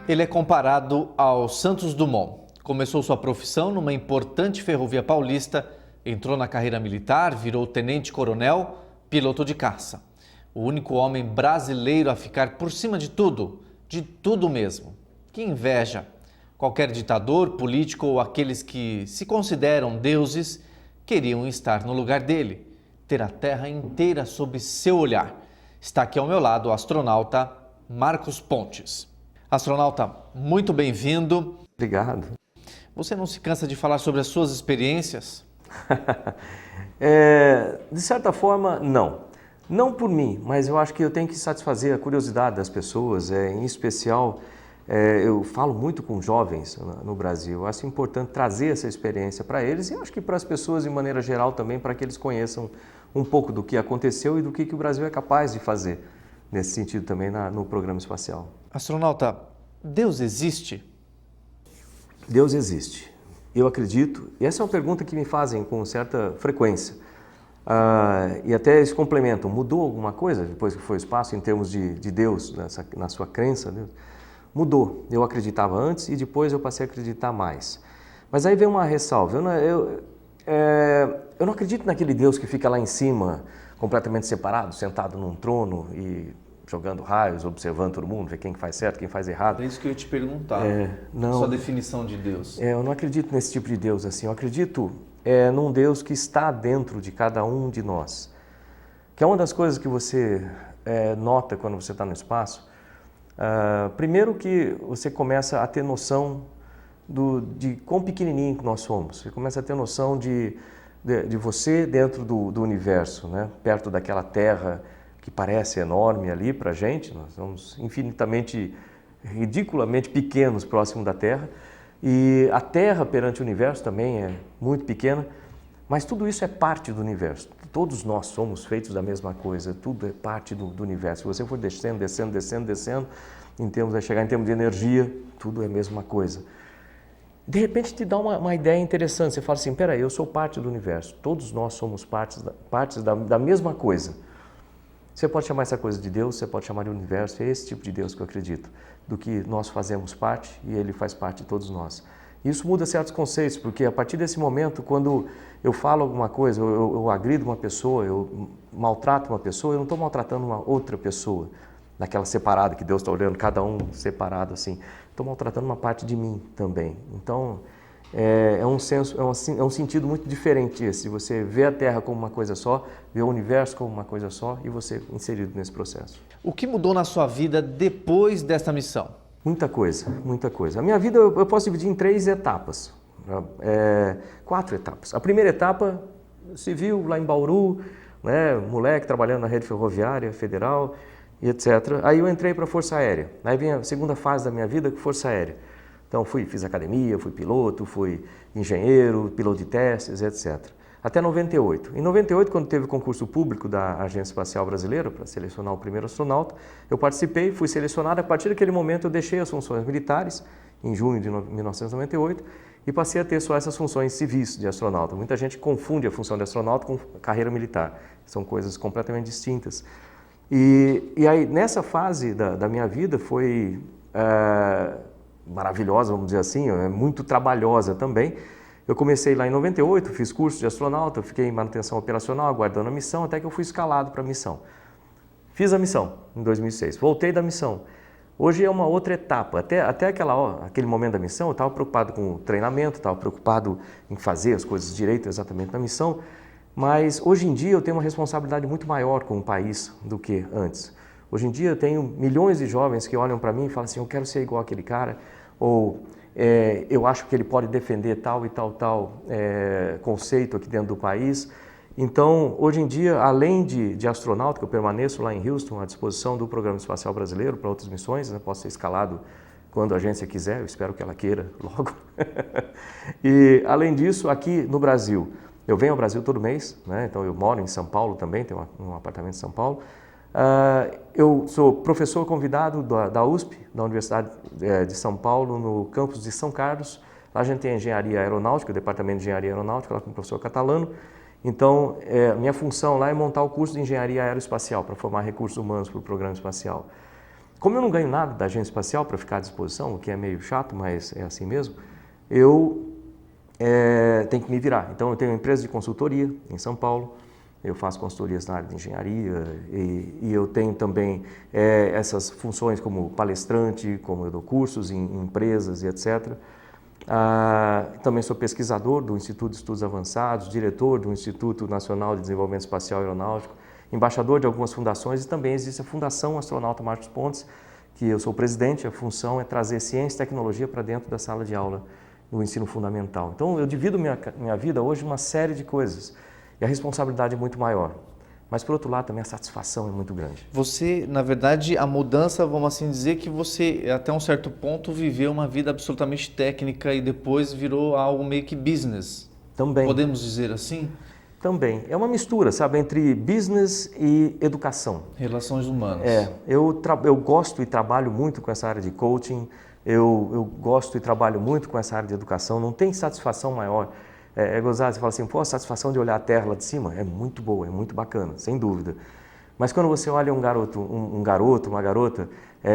Ele é comparado ao Santos Dumont. Começou sua profissão numa importante ferrovia paulista, entrou na carreira militar, virou tenente-coronel, piloto de caça. O único homem brasileiro a ficar por cima de tudo mesmo. Que inveja! Qualquer ditador, político ou aqueles que se consideram deuses queriam estar no lugar dele, ter a terra inteira sob seu olhar. Está aqui ao meu lado o astronauta Marcos Pontes. Astronauta, muito bem-vindo. Obrigado. Você não se cansa de falar sobre as suas experiências? De certa forma, não. Não por mim, mas eu acho que eu tenho que satisfazer a curiosidade das pessoas, em especial, eu falo muito com jovens no Brasil. Eu acho importante trazer essa experiência para eles e acho que para as pessoas de maneira geral também, para que eles conheçam um pouco do que aconteceu e do que o Brasil é capaz de fazer nesse sentido também no programa espacial. Astronauta, Deus existe? Deus existe. Eu acredito, e essa é uma pergunta que me fazem com certa frequência. E até eles complementam, mudou alguma coisa depois que foi o espaço em termos de Deus, na sua crença? Deus? Mudou. Eu acreditava antes e depois eu passei a acreditar mais. Mas aí vem uma ressalva. Eu não acredito naquele Deus que fica lá em cima, completamente separado, sentado num trono e jogando raios, observando todo mundo, ver quem faz certo, quem faz errado. É isso que eu ia te perguntar. Não, sua definição de Deus. Eu não acredito nesse tipo de Deus assim. Eu acredito num Deus que está dentro de cada um de nós. Que é uma das coisas que você nota quando você está no espaço. Primeiro que você começa a ter noção de quão pequenininho que nós somos. Você começa a ter noção de você dentro do universo, né? Perto daquela Terra que parece enorme ali para a gente. Nós somos infinitamente, ridiculamente pequenos próximo da Terra. E a Terra perante o universo também é muito pequena. Mas tudo isso é parte do universo. Todos nós somos feitos da mesma coisa. Tudo é parte do universo. Se você for descendo, vai chegar em termos de energia, tudo é a mesma coisa. De repente te dá uma ideia interessante. Você fala assim, peraí, eu sou parte do universo. Todos nós somos partes da mesma coisa. Você pode chamar essa coisa de Deus, você pode chamar de universo. É esse tipo de Deus que eu acredito. Do que nós fazemos parte e Ele faz parte de todos nós. Isso muda certos conceitos, porque a partir desse momento, quando eu falo alguma coisa, eu agrido uma pessoa, eu maltrato uma pessoa, eu não estou maltratando uma outra pessoa, naquela separada que Deus está olhando, cada um separado assim. Estou maltratando uma parte de mim também. Então, é um sentido muito diferente esse, você vê a Terra como uma coisa só, vê o universo como uma coisa só e você inserido nesse processo. O que mudou na sua vida depois desta missão? Muita coisa, muita coisa. A minha vida eu posso dividir em 3 etapas, 4 etapas. A primeira etapa, civil, lá em Bauru, né, moleque trabalhando na rede ferroviária federal e etc. Aí eu entrei para a Força Aérea. Aí vem a segunda fase da minha vida, Força Aérea. Então fiz academia, fui piloto, fui engenheiro, piloto de testes, etc. Até 98. Em 98, quando teve o concurso público da Agência Espacial Brasileira para selecionar o primeiro astronauta, eu participei, fui selecionado. A partir daquele momento eu deixei as funções militares, em junho de 1998, e passei a ter só essas funções civis de astronauta. Muita gente confunde a função de astronauta com carreira militar. São coisas completamente distintas. E aí, nessa fase da minha vida foi maravilhosa, vamos dizer assim, muito trabalhosa também. Eu comecei lá em 98, fiz curso de astronauta, fiquei em manutenção operacional, aguardando a missão, até que eu fui escalado para a missão. Fiz a missão em 2006, voltei da missão. Hoje é uma outra etapa. Até aquele momento da missão, eu estava preocupado com o treinamento, estava preocupado em fazer as coisas direito exatamente na missão, mas hoje em dia eu tenho uma responsabilidade muito maior com o país do que antes. Hoje em dia eu tenho milhões de jovens que olham para mim e falam assim, eu quero ser igual aquele cara, ou eu acho que ele pode defender tal e tal conceito aqui dentro do país. Então, hoje em dia, além de astronauta, que eu permaneço lá em Houston, à disposição do Programa Espacial Brasileiro para outras missões, né? Posso ser escalado quando a agência quiser, eu espero que ela queira logo. E, além disso, aqui no Brasil, eu venho ao Brasil todo mês, né? Então eu moro em São Paulo também, tenho um apartamento em São Paulo. Eu sou professor convidado da USP, da Universidade de São Paulo, no campus de São Carlos. Lá a gente tem engenharia aeronáutica, o departamento de engenharia aeronáutica, lá com o professor catalano. Então, minha função lá é montar o curso de engenharia aeroespacial, para formar recursos humanos para o programa espacial. Como eu não ganho nada da agência espacial para ficar à disposição, o que é meio chato, mas é assim mesmo, eu tenho que me virar. Então eu tenho uma empresa de consultoria em São Paulo, eu faço consultorias na área de engenharia e eu tenho também essas funções como palestrante, como eu dou cursos em empresas e etc. Também sou pesquisador do Instituto de Estudos Avançados, diretor do Instituto Nacional de Desenvolvimento Espacial e Aeronáutico, embaixador de algumas fundações e também existe a Fundação Astronauta Marcos Pontes, que eu sou o presidente. A função é trazer ciência e tecnologia para dentro da sala de aula no ensino fundamental. Então eu divido minha vida hoje em uma série de coisas e a responsabilidade é muito maior. Mas, por outro lado, também a satisfação é muito grande. Você, na verdade, a mudança, vamos assim dizer, que você, até um certo ponto, viveu uma vida absolutamente técnica e depois virou algo meio que business. Também. Podemos dizer assim? Também. É uma mistura, sabe, entre business e educação. Relações humanas. Eu gosto e trabalho muito com essa área de coaching, eu gosto e trabalho muito com essa área de educação, não tem satisfação maior. Gozado, você fala assim, pô, a satisfação de olhar a Terra lá de cima é muito boa, é muito bacana, sem dúvida. Mas quando você olha um garoto, uma garota,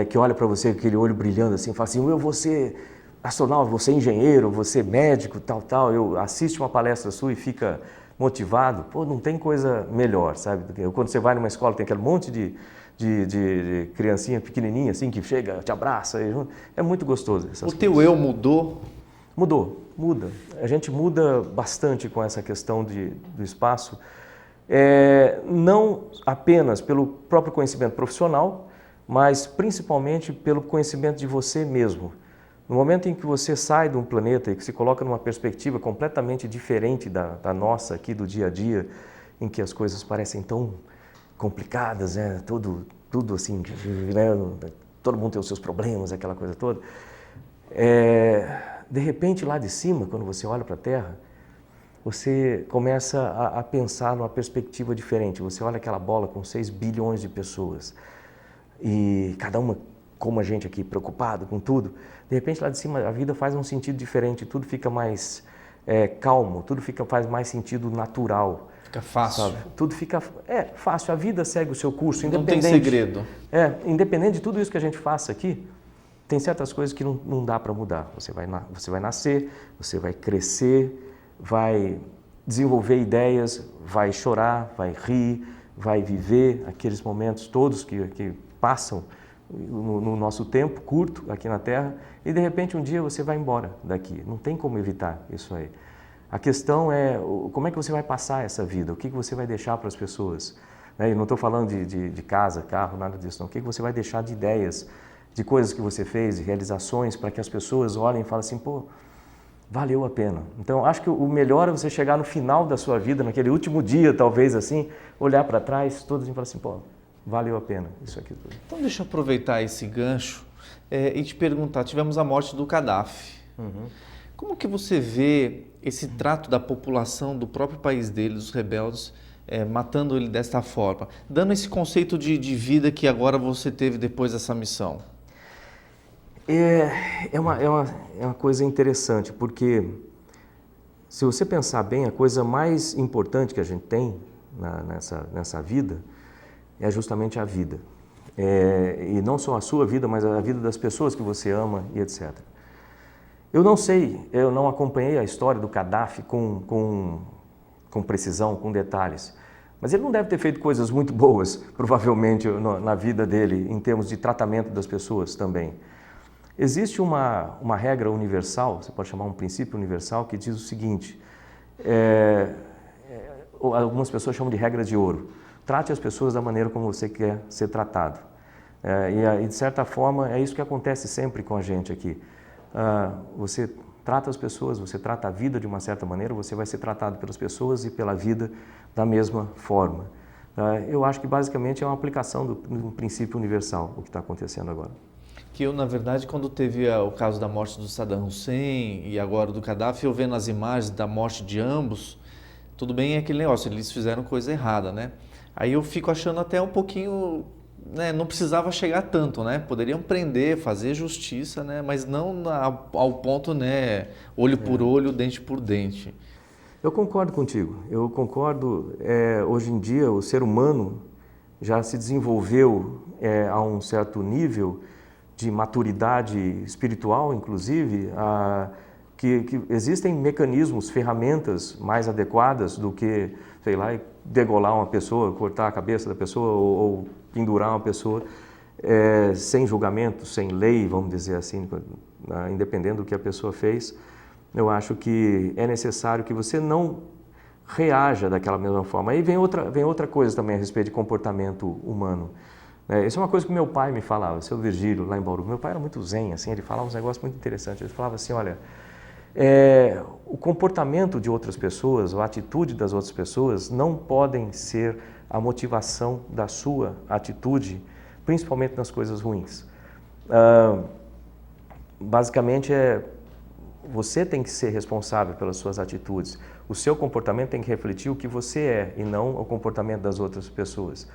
que olha para você com aquele olho brilhando assim, fala assim, eu vou ser astronauta, vou ser engenheiro, vou ser médico, tal, eu assiste uma palestra sua e fica motivado, pô, não tem coisa melhor, sabe? Quando você vai numa escola, tem aquele monte de criancinha pequenininha assim, que chega, te abraça, é muito gostoso. O teu eu mudou? Muda. A gente muda bastante com essa questão do espaço, não apenas pelo próprio conhecimento profissional, mas principalmente pelo conhecimento de você mesmo. No momento em que você sai de um planeta e que se coloca numa perspectiva completamente diferente da nossa aqui do dia a dia, em que as coisas parecem tão complicadas, né? Tudo assim, né? Todo mundo tem os seus problemas, aquela coisa toda. De repente, lá de cima, quando você olha para a Terra, você começa a pensar numa perspectiva diferente. Você olha aquela bola com 6 bilhões de pessoas e cada uma, como a gente aqui, preocupado com tudo. De repente, lá de cima, a vida faz um sentido diferente, tudo fica mais calmo, tudo faz mais sentido natural. Fica fácil. Sabe? Tudo fica fácil, a vida segue o seu curso, não tem segredo. Independente de tudo isso que a gente faça aqui, tem certas coisas que não dá para mudar. Você vai nascer, você vai crescer, vai desenvolver ideias, vai chorar, vai rir, vai viver aqueles momentos todos que passam no nosso tempo curto aqui na Terra e de repente um dia você vai embora daqui. Não tem como evitar isso aí. A questão é como é que você vai passar essa vida, o que você vai deixar para as pessoas. Eu não estou falando de casa, carro, nada disso não. O que você vai deixar de ideias, de coisas que você fez, de realizações, para que as pessoas olhem e falem assim, pô, valeu a pena. Então, acho que o melhor é você chegar no final da sua vida, naquele último dia, talvez assim, olhar para trás, todos e falar assim, pô, valeu a pena isso aqui tudo. Então, deixa eu aproveitar esse gancho e te perguntar, tivemos a morte do Gaddafi. Uhum. Como que você vê esse trato da população do próprio país dele, dos rebeldes, matando ele desta forma, dando esse conceito de vida que agora você teve depois dessa missão? É uma coisa interessante, porque se você pensar bem, a coisa mais importante que a gente tem nessa vida é justamente a vida. E não só a sua vida, mas a vida das pessoas que você ama e etc. Eu não sei, eu não acompanhei a história do Gaddafi com precisão, com detalhes, mas ele não deve ter feito coisas muito boas, provavelmente, na vida dele, em termos de tratamento das pessoas também. Existe uma regra universal, você pode chamar um princípio universal, que diz o seguinte, algumas pessoas chamam de regra de ouro. Trate as pessoas da maneira como você quer ser tratado. E de certa forma, é isso que acontece sempre com a gente aqui. Você trata as pessoas, você trata a vida de uma certa maneira, você vai ser tratado pelas pessoas e pela vida da mesma forma. Eu acho que basicamente é uma aplicação do princípio universal, o que está acontecendo agora. Que eu, na verdade, quando teve o caso da morte do Saddam Hussein e agora do Gaddafi, eu vendo as imagens da morte de ambos, tudo bem, é aquele negócio, eles fizeram coisa errada, né? Aí eu fico achando até um pouquinho, né, não precisava chegar tanto, né? Poderiam prender, fazer justiça, né? Mas não ao ponto, né, olho por olho, dente por dente. Eu concordo contigo, hoje em dia o ser humano já se desenvolveu a um certo nível de maturidade espiritual, inclusive, que existem mecanismos, ferramentas mais adequadas do que, sei lá, degolar uma pessoa, cortar a cabeça da pessoa ou pendurar uma pessoa sem julgamento, sem lei, vamos dizer assim, independente do que a pessoa fez. Eu acho que é necessário que você não reaja daquela mesma forma. Aí vem outra coisa também a respeito de comportamento humano. Isso é uma coisa que meu pai me falava, o seu Virgílio, lá em Bauru. Meu pai era muito zen, assim, ele falava uns negócios muito interessantes. Ele falava assim, olha, o comportamento de outras pessoas, a atitude das outras pessoas não podem ser a motivação da sua atitude, principalmente nas coisas ruins. Basicamente, você tem que ser responsável pelas suas atitudes. O seu comportamento tem que refletir o que você é e não o comportamento das outras pessoas.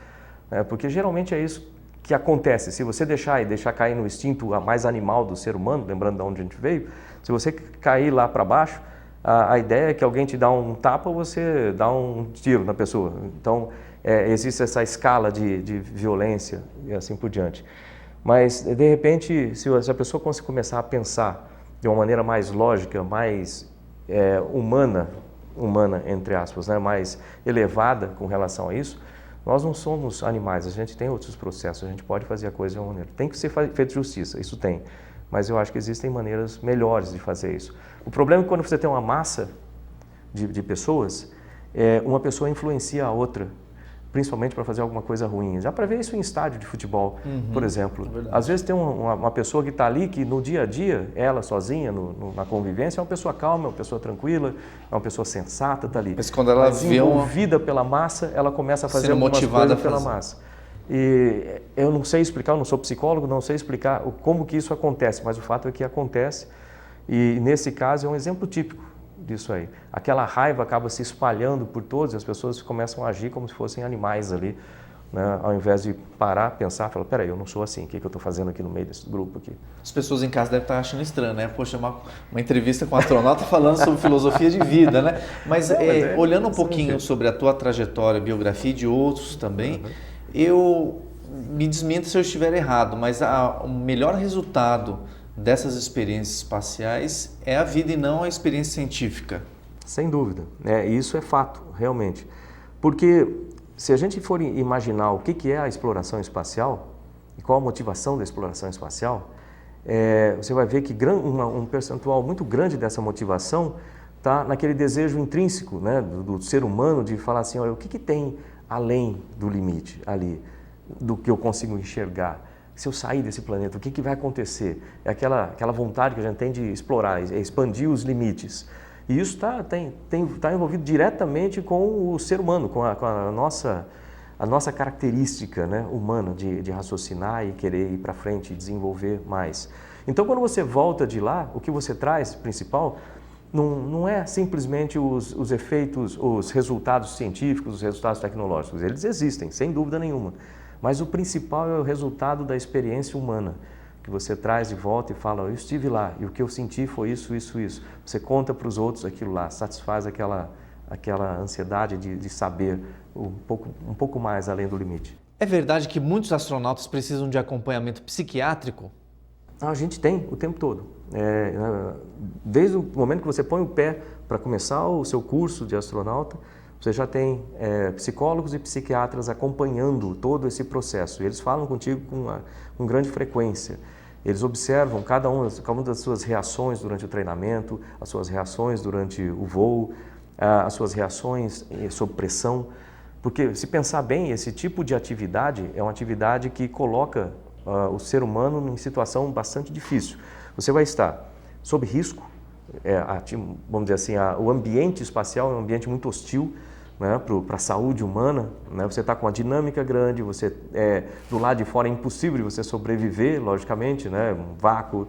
Porque geralmente é isso que acontece. Se você deixar cair no instinto mais animal do ser humano, lembrando de onde a gente veio, se você cair lá para baixo, a ideia é que alguém te dá um tapa ou você dá um tiro na pessoa. Então, existe essa escala de violência e assim por diante. Mas, de repente, se a pessoa conseguir começar a pensar de uma maneira mais lógica, mais humana, entre aspas, né? Mais elevada com relação a isso, nós não somos animais, a gente tem outros processos, a gente pode fazer a coisa de uma maneira. Tem que ser feita justiça, isso tem, mas eu acho que existem maneiras melhores de fazer isso. O problema é que quando você tem uma massa de pessoas, uma pessoa influencia a outra, principalmente para fazer alguma coisa ruim. Já para ver isso em estádio de futebol, por exemplo. Às vezes tem uma pessoa que está ali que no dia a dia, ela sozinha, na convivência, é uma pessoa calma, é uma pessoa tranquila, é uma pessoa sensata, está ali. Mas quando ela vê envolvida pela massa, ela começa a fazer algumas coisas pela massa. E eu não sei explicar, eu não sou psicólogo, não sei explicar como que isso acontece, mas o fato é que acontece. E nesse caso é um exemplo típico disso aí. Aquela raiva acaba se espalhando por todos e as pessoas começam a agir como se fossem animais ali, né? Ao invés de parar, pensar, falar, peraí, eu não sou assim, o que eu estou fazendo aqui no meio desse grupo aqui? As pessoas em casa devem estar achando estranho, né? Poxa, uma entrevista com um astronauta falando sobre filosofia de vida, né? Mas, olhando um pouquinho sobre a tua trajetória, biografia e de outros também, me desminta se eu estiver errado, mas o melhor resultado dessas experiências espaciais é a vida e não a experiência científica. Sem dúvida, isso é fato, realmente. Porque se a gente for imaginar o que é a exploração espacial e qual a motivação da exploração espacial, você vai ver que um percentual muito grande dessa motivação está naquele desejo intrínseco, né, do ser humano de falar assim, olha, o que tem além do limite ali, do que eu consigo enxergar? Se eu sair desse planeta, o que vai acontecer? É aquela vontade que a gente tem de explorar, expandir os limites. E isso tá envolvido diretamente com o ser humano, com a nossa característica, né, humana de raciocinar e querer ir para frente e desenvolver mais. Então, quando você volta de lá, o que você traz, principal, não é simplesmente os efeitos, os resultados científicos, os resultados tecnológicos. Eles existem, sem dúvida nenhuma. Mas o principal é o resultado da experiência humana, que você traz de volta e fala, eu estive lá e o que eu senti foi isso, isso, isso. Você conta para os outros aquilo lá, satisfaz aquela ansiedade de saber um pouco mais além do limite. É verdade que muitos astronautas precisam de acompanhamento psiquiátrico? A gente tem o tempo todo. Desde o momento que você põe o pé para começar o seu curso de astronauta, você já tem psicólogos e psiquiatras acompanhando todo esse processo. Eles falam contigo com grande frequência. Eles observam cada uma das suas reações durante o treinamento, as suas reações durante o voo, as suas reações sob pressão. Porque, se pensar bem, esse tipo de atividade é uma atividade que coloca o ser humano em situação bastante difícil. Você vai estar sob risco, vamos dizer assim, o ambiente espacial é um ambiente muito hostil, né, para a saúde humana, né? Você está com uma dinâmica grande, do lado de fora é impossível de você sobreviver, logicamente, né? Um vácuo,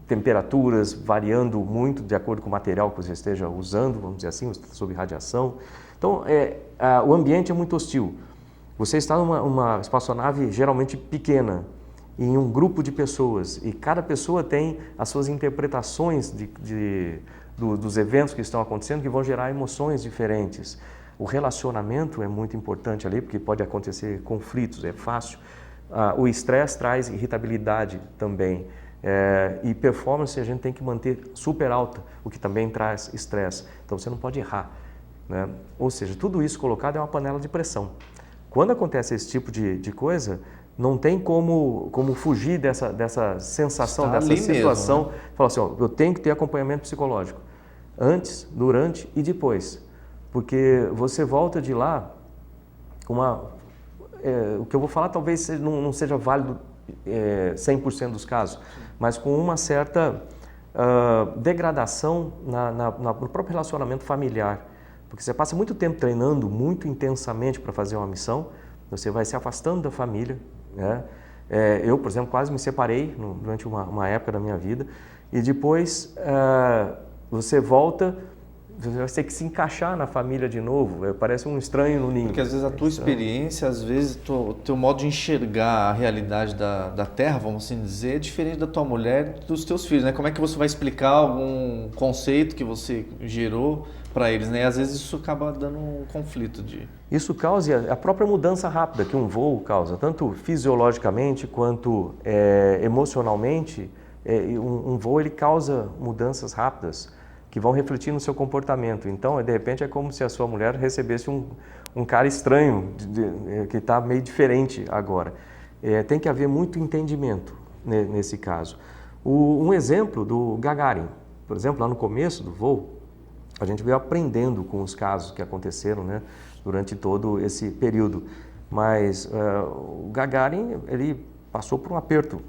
temperaturas variando muito de acordo com o material que você esteja usando, vamos dizer assim, sob radiação. Então, o ambiente é muito hostil. Você está numa espaçonave geralmente pequena, em um grupo de pessoas, e cada pessoa tem as suas interpretações dos eventos que estão acontecendo que vão gerar emoções diferentes. O relacionamento é muito importante ali, porque pode acontecer conflitos, é fácil. O estresse traz irritabilidade também. E performance a gente tem que manter super alta, o que também traz estresse. Então você não pode errar, né? Ou seja, tudo isso colocado é uma panela de pressão. Quando acontece esse tipo de coisa, não tem como fugir dessa sensação, Está dessa ali situação. mesmo, né? Falar assim, ó, eu tenho que ter acompanhamento psicológico, antes, durante e depois. Porque você volta de lá com o que eu vou falar talvez não seja válido 100% dos casos, mas com uma certa degradação no próprio relacionamento familiar. Porque você passa muito tempo treinando muito intensamente para fazer uma missão, você vai se afastando da família, né? Eu, por exemplo, quase me separei durante uma época da minha vida, e depois você volta, você vai ter que se encaixar na família de novo, parece um estranho no ninho. Porque às vezes a tua experiência, às vezes o teu modo de enxergar a realidade da Terra, vamos assim dizer, é diferente da tua mulher e dos teus filhos, né? Como é que você vai explicar algum conceito que você gerou para eles, né? E às vezes isso acaba dando um conflito Isso causa a própria mudança rápida que um voo causa, tanto fisiologicamente quanto emocionalmente. Um voo ele causa mudanças rápidas que vão refletir no seu comportamento. Então, de repente, é como se a sua mulher recebesse um cara estranho, que está meio diferente agora. Tem que haver muito entendimento nesse caso. Um exemplo do Gagarin, por exemplo, lá no começo do voo, a gente veio aprendendo com os casos que aconteceram, né, durante todo esse período. Mas o Gagarin, ele passou por um aperto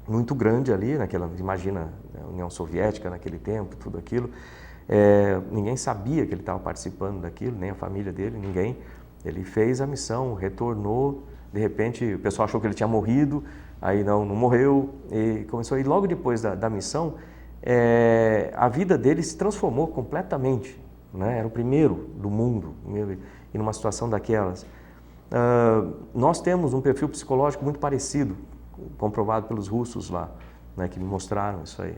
muito grande ali, imagina, a União Soviética naquele tempo, tudo aquilo. Ninguém sabia que ele estava participando daquilo, nem a família dele, ninguém. Ele fez a missão, retornou, de repente o pessoal achou que ele tinha morrido, aí não morreu, e começou. E logo depois da missão, a vida dele se transformou completamente, né? Era o primeiro do mundo, e numa situação daquelas. Nós temos um perfil psicológico muito parecido, comprovado pelos russos lá, né, que me mostraram isso aí.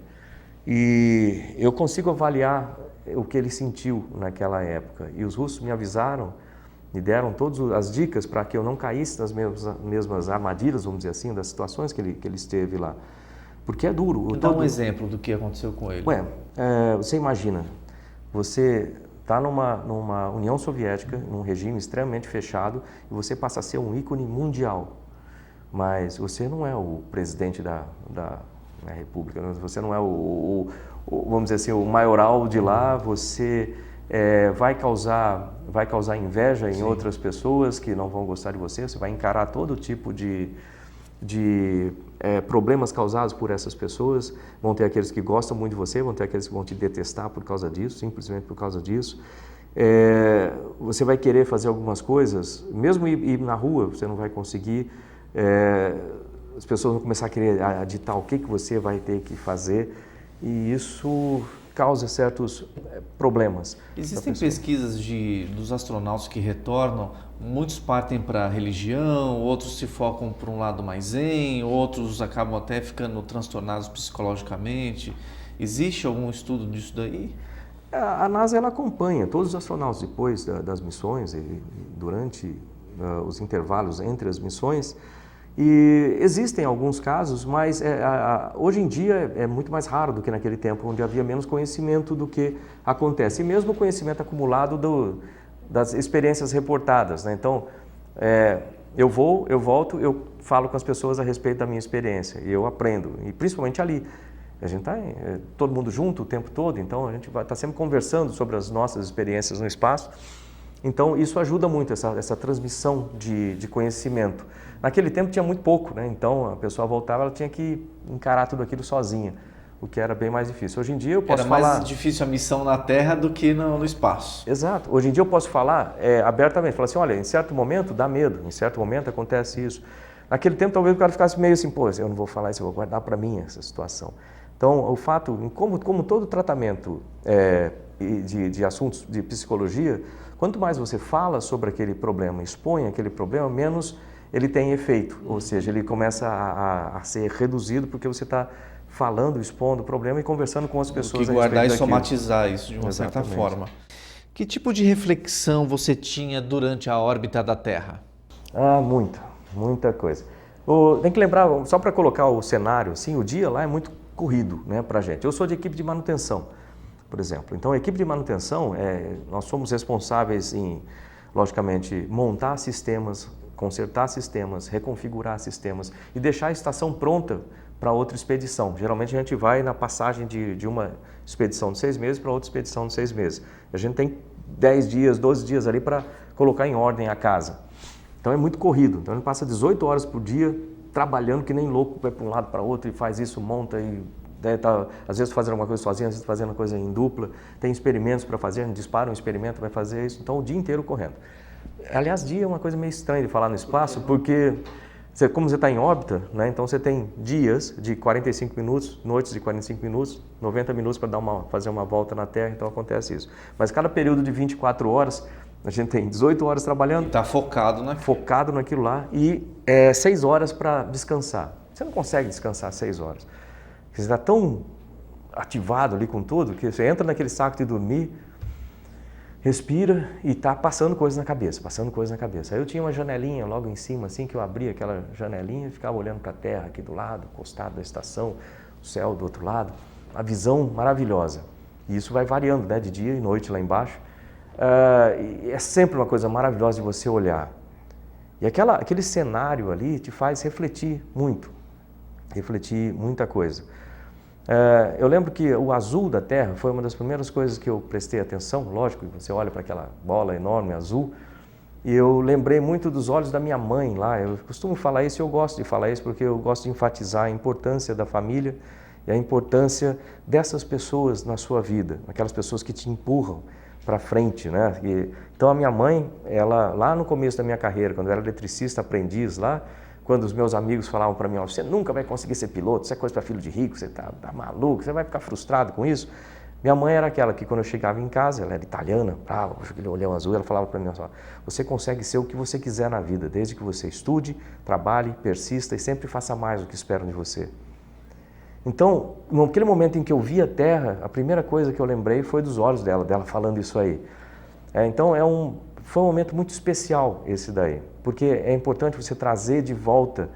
E eu consigo avaliar o que ele sentiu naquela época. E os russos me avisaram, me deram todas as dicas para que eu não caísse nas mesmas armadilhas, vamos dizer assim, das situações que ele esteve lá. Porque é duro. Dá um exemplo do que aconteceu com ele. Você imagina, você está numa União Soviética, num regime extremamente fechado, e você passa a ser um ícone mundial. Mas você não é o presidente da República, você não é vamos dizer assim, o maioral de lá, você vai causar inveja em outras pessoas que não vão gostar de você, você vai encarar todo tipo de problemas causados por essas pessoas, vão ter aqueles que gostam muito de você, vão ter aqueles que vão te detestar por causa disso, simplesmente por causa disso. Você vai querer fazer algumas coisas, mesmo ir na rua, você não vai conseguir. As pessoas vão começar a querer ditar o que você vai ter que fazer, e isso causa certos problemas. Existem pesquisas dos astronautas que retornam, muitos partem para a religião, outros se focam para um lado mais zen, outros acabam até ficando transtornados psicologicamente. Existe algum estudo disso daí? A NASA ela acompanha todos os astronautas depois das missões e durante os intervalos entre as missões. E existem alguns casos, mas hoje em dia é muito mais raro do que naquele tempo, onde havia menos conhecimento do que acontece. E mesmo o conhecimento acumulado das experiências reportadas, né? Então, eu volto, eu falo com as pessoas a respeito da minha experiência, e eu aprendo, e principalmente ali. A gente está todo mundo junto o tempo todo, então a gente vai estar sempre conversando sobre as nossas experiências no espaço. Então, isso ajuda muito, essa transmissão de conhecimento. Naquele tempo tinha muito pouco, né? Então a pessoa voltava, ela tinha que encarar tudo aquilo sozinha, o que era bem mais difícil. Hoje em dia eu posso falar... Era mais difícil a missão na Terra do que no espaço. Exato. Hoje em dia eu posso falar abertamente, falar assim, olha, em certo momento dá medo, em certo momento acontece isso. Naquele tempo talvez o cara ficasse meio assim, pô, eu não vou falar isso, eu vou guardar para mim essa situação. Então, o fato, como todo tratamento de assuntos de psicologia, quanto mais você fala sobre aquele problema, expõe aquele problema, menos ele tem efeito. Ou seja, ele começa a ser reduzido porque você está falando, expondo o problema e conversando com as pessoas. Que guardar e somatizar isso de uma certa forma. Que tipo de reflexão você tinha durante a órbita da Terra? Muita coisa. Tem que lembrar, só para colocar o cenário, assim, o dia lá é muito corrido, né, para a gente. Eu sou de equipe de manutenção, por exemplo. Então, a equipe de manutenção, nós somos responsáveis em, logicamente, montar sistemas, consertar sistemas, reconfigurar sistemas e deixar a estação pronta para outra expedição. Geralmente a gente vai na passagem de uma expedição de 6 meses para outra expedição de 6 meses. A gente tem 10 dias, 12 dias ali para colocar em ordem a casa. Então é muito corrido. Então a gente passa 18 horas por dia trabalhando que nem louco, vai para um lado para outro e faz isso, monta e às vezes fazendo alguma coisa sozinho, às vezes fazendo uma coisa em dupla. Tem experimentos para fazer, a gente dispara um experimento, vai fazer isso. Então o dia inteiro correndo. Aliás, dia é uma coisa meio estranha de falar no espaço, porque como você está em órbita, né, então você tem dias de 45 minutos, noites de 45 minutos, 90 minutos para fazer uma volta na Terra, então acontece isso. Mas cada período de 24 horas, a gente tem 18 horas trabalhando. Está focado naquilo. Focado naquilo lá e 6 horas para descansar. Você não consegue descansar 6 horas. Você está tão ativado ali com tudo, que você entra naquele saco de dormir, respira e está passando coisas na cabeça, Aí eu tinha uma janelinha logo em cima, assim, que eu abria aquela janelinha e ficava olhando para a Terra aqui do lado, encostado da estação, o céu do outro lado, uma visão maravilhosa. E isso vai variando, né, de dia e noite lá embaixo. É sempre uma coisa maravilhosa de você olhar. E aquele cenário ali te faz refletir muita coisa. Eu lembro que o azul da Terra foi uma das primeiras coisas que eu prestei atenção. Lógico, você olha para aquela bola enorme azul e eu lembrei muito dos olhos da minha mãe lá. Eu costumo falar isso e eu gosto de falar isso porque eu gosto de enfatizar a importância da família e a importância dessas pessoas na sua vida, aquelas pessoas que te empurram para frente, né? Então a minha mãe, ela lá no começo da minha carreira, quando eu era eletricista, aprendiz lá, quando os meus amigos falavam para mim, você nunca vai conseguir ser piloto, isso é coisa para filho de rico, você tá maluco, você vai ficar frustrado com isso. Minha mãe era aquela que quando eu chegava em casa, ela era italiana, brava, com aquele olhão azul, ela falava para mim, você consegue ser o que você quiser na vida, desde que você estude, trabalhe, persista e sempre faça mais do que esperam de você. Então, naquele momento em que eu vi a Terra, a primeira coisa que eu lembrei foi dos olhos dela falando isso aí. Então foi um momento muito especial esse daí, porque é importante você trazer de volta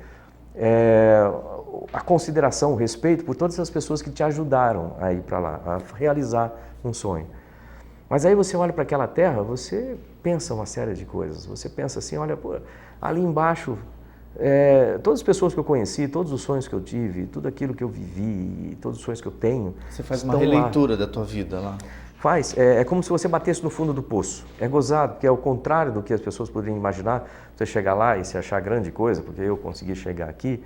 a consideração, o respeito por todas as pessoas que te ajudaram a ir para lá, a realizar um sonho. Mas aí você olha para aquela Terra, você pensa uma série de coisas, você pensa assim, olha, pô, ali embaixo, todas as pessoas que eu conheci, todos os sonhos que eu tive, tudo aquilo que eu vivi, todos os sonhos que eu tenho. Você faz uma releitura da tua vida lá. É como se você batesse no fundo do poço. É gozado, porque é o contrário do que as pessoas poderiam imaginar, você chegar lá e se achar grande coisa, porque eu consegui chegar aqui.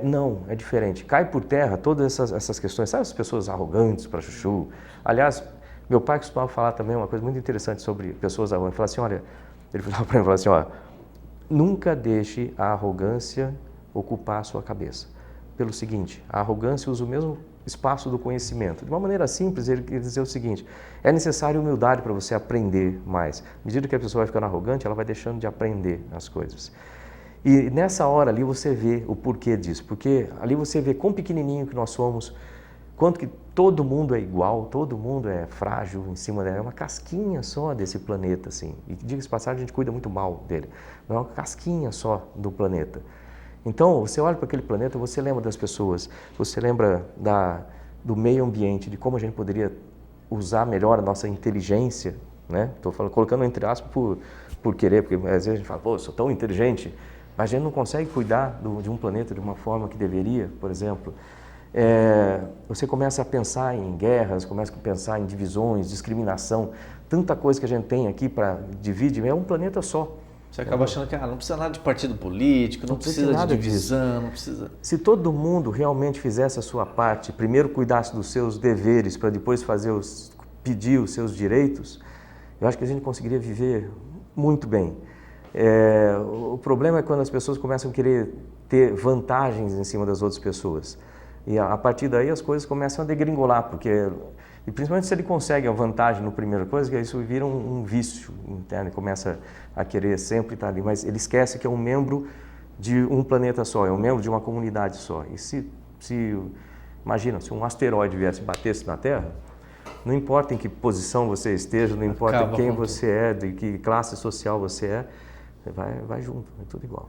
Não, é diferente. Cai por terra todas essas questões. Sabe as pessoas arrogantes para chuchu? Aliás, meu pai costumava falar também uma coisa muito interessante sobre pessoas arrogantes. Ele falava para mim, nunca deixe a arrogância ocupar a sua cabeça. Pelo seguinte, a arrogância usa o mesmo espaço do conhecimento. De uma maneira simples, ele quer dizer o seguinte, é necessária humildade para você aprender mais. À medida que a pessoa vai ficando arrogante, ela vai deixando de aprender as coisas. E nessa hora ali você vê o porquê disso, porque ali você vê quão pequenininho que nós somos, quanto que todo mundo é igual, todo mundo é frágil em cima dela, é uma casquinha só desse planeta, assim. E diga-se de passagem, a gente cuida muito mal dele, não é uma casquinha só do planeta. Então, você olha para aquele planeta, você lembra das pessoas, você lembra do meio ambiente, de como a gente poderia usar melhor a nossa inteligência, né? Estou colocando entre aspas por querer, porque às vezes a gente fala, pô, eu sou tão inteligente, mas a gente não consegue cuidar de um planeta de uma forma que deveria, por exemplo. Você começa a pensar em guerras, começa a pensar em divisões, discriminação, tanta coisa que a gente tem aqui para dividir, é um planeta só. Você acaba achando que não precisa nada de partido político, não precisa de divisão, não precisa... Se todo mundo realmente fizesse a sua parte, primeiro cuidasse dos seus deveres para depois pedir os seus direitos, eu acho que a gente conseguiria viver muito bem. O problema é quando as pessoas começam a querer ter vantagens em cima das outras pessoas. E a partir daí as coisas começam a degringolar, e principalmente se ele consegue a vantagem no primeiro coisa, que isso vira um vício interno, começa a querer sempre estar ali, mas ele esquece que é um membro de um planeta só, é um membro de uma comunidade só. E imagina, se um asteroide viesse e batesse na Terra, Não importa em que posição você esteja, não importa Acaba quem com você é, de que classe social você é, vai junto, é tudo igual.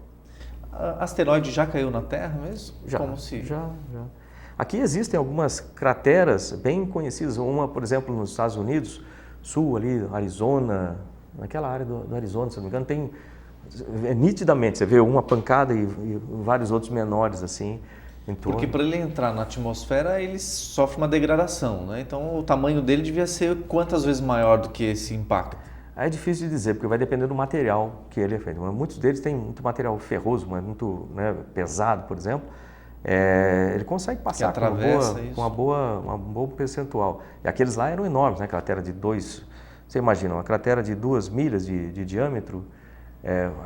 Asteroide já caiu na Terra mesmo? Já. Já. Já. Aqui existem algumas crateras bem conhecidas, uma, por exemplo, nos Estados Unidos, sul ali, Arizona, naquela área do Arizona, se não me engano, tem nitidamente, você vê uma pancada e vários outros menores assim em torno. Porque para ele entrar na atmosfera, ele sofre uma degradação, né? Então o tamanho dele devia ser quantas vezes maior do que esse impacto? Aí é difícil de dizer, porque vai depender do material que ele é feito. Muitos deles têm muito material ferroso, mas muito, né, pesado, por exemplo. Ele consegue passar com uma boa percentual. E aqueles lá eram enormes, né? Cratera de 2, você imagina, uma cratera de 2 milhas de diâmetro,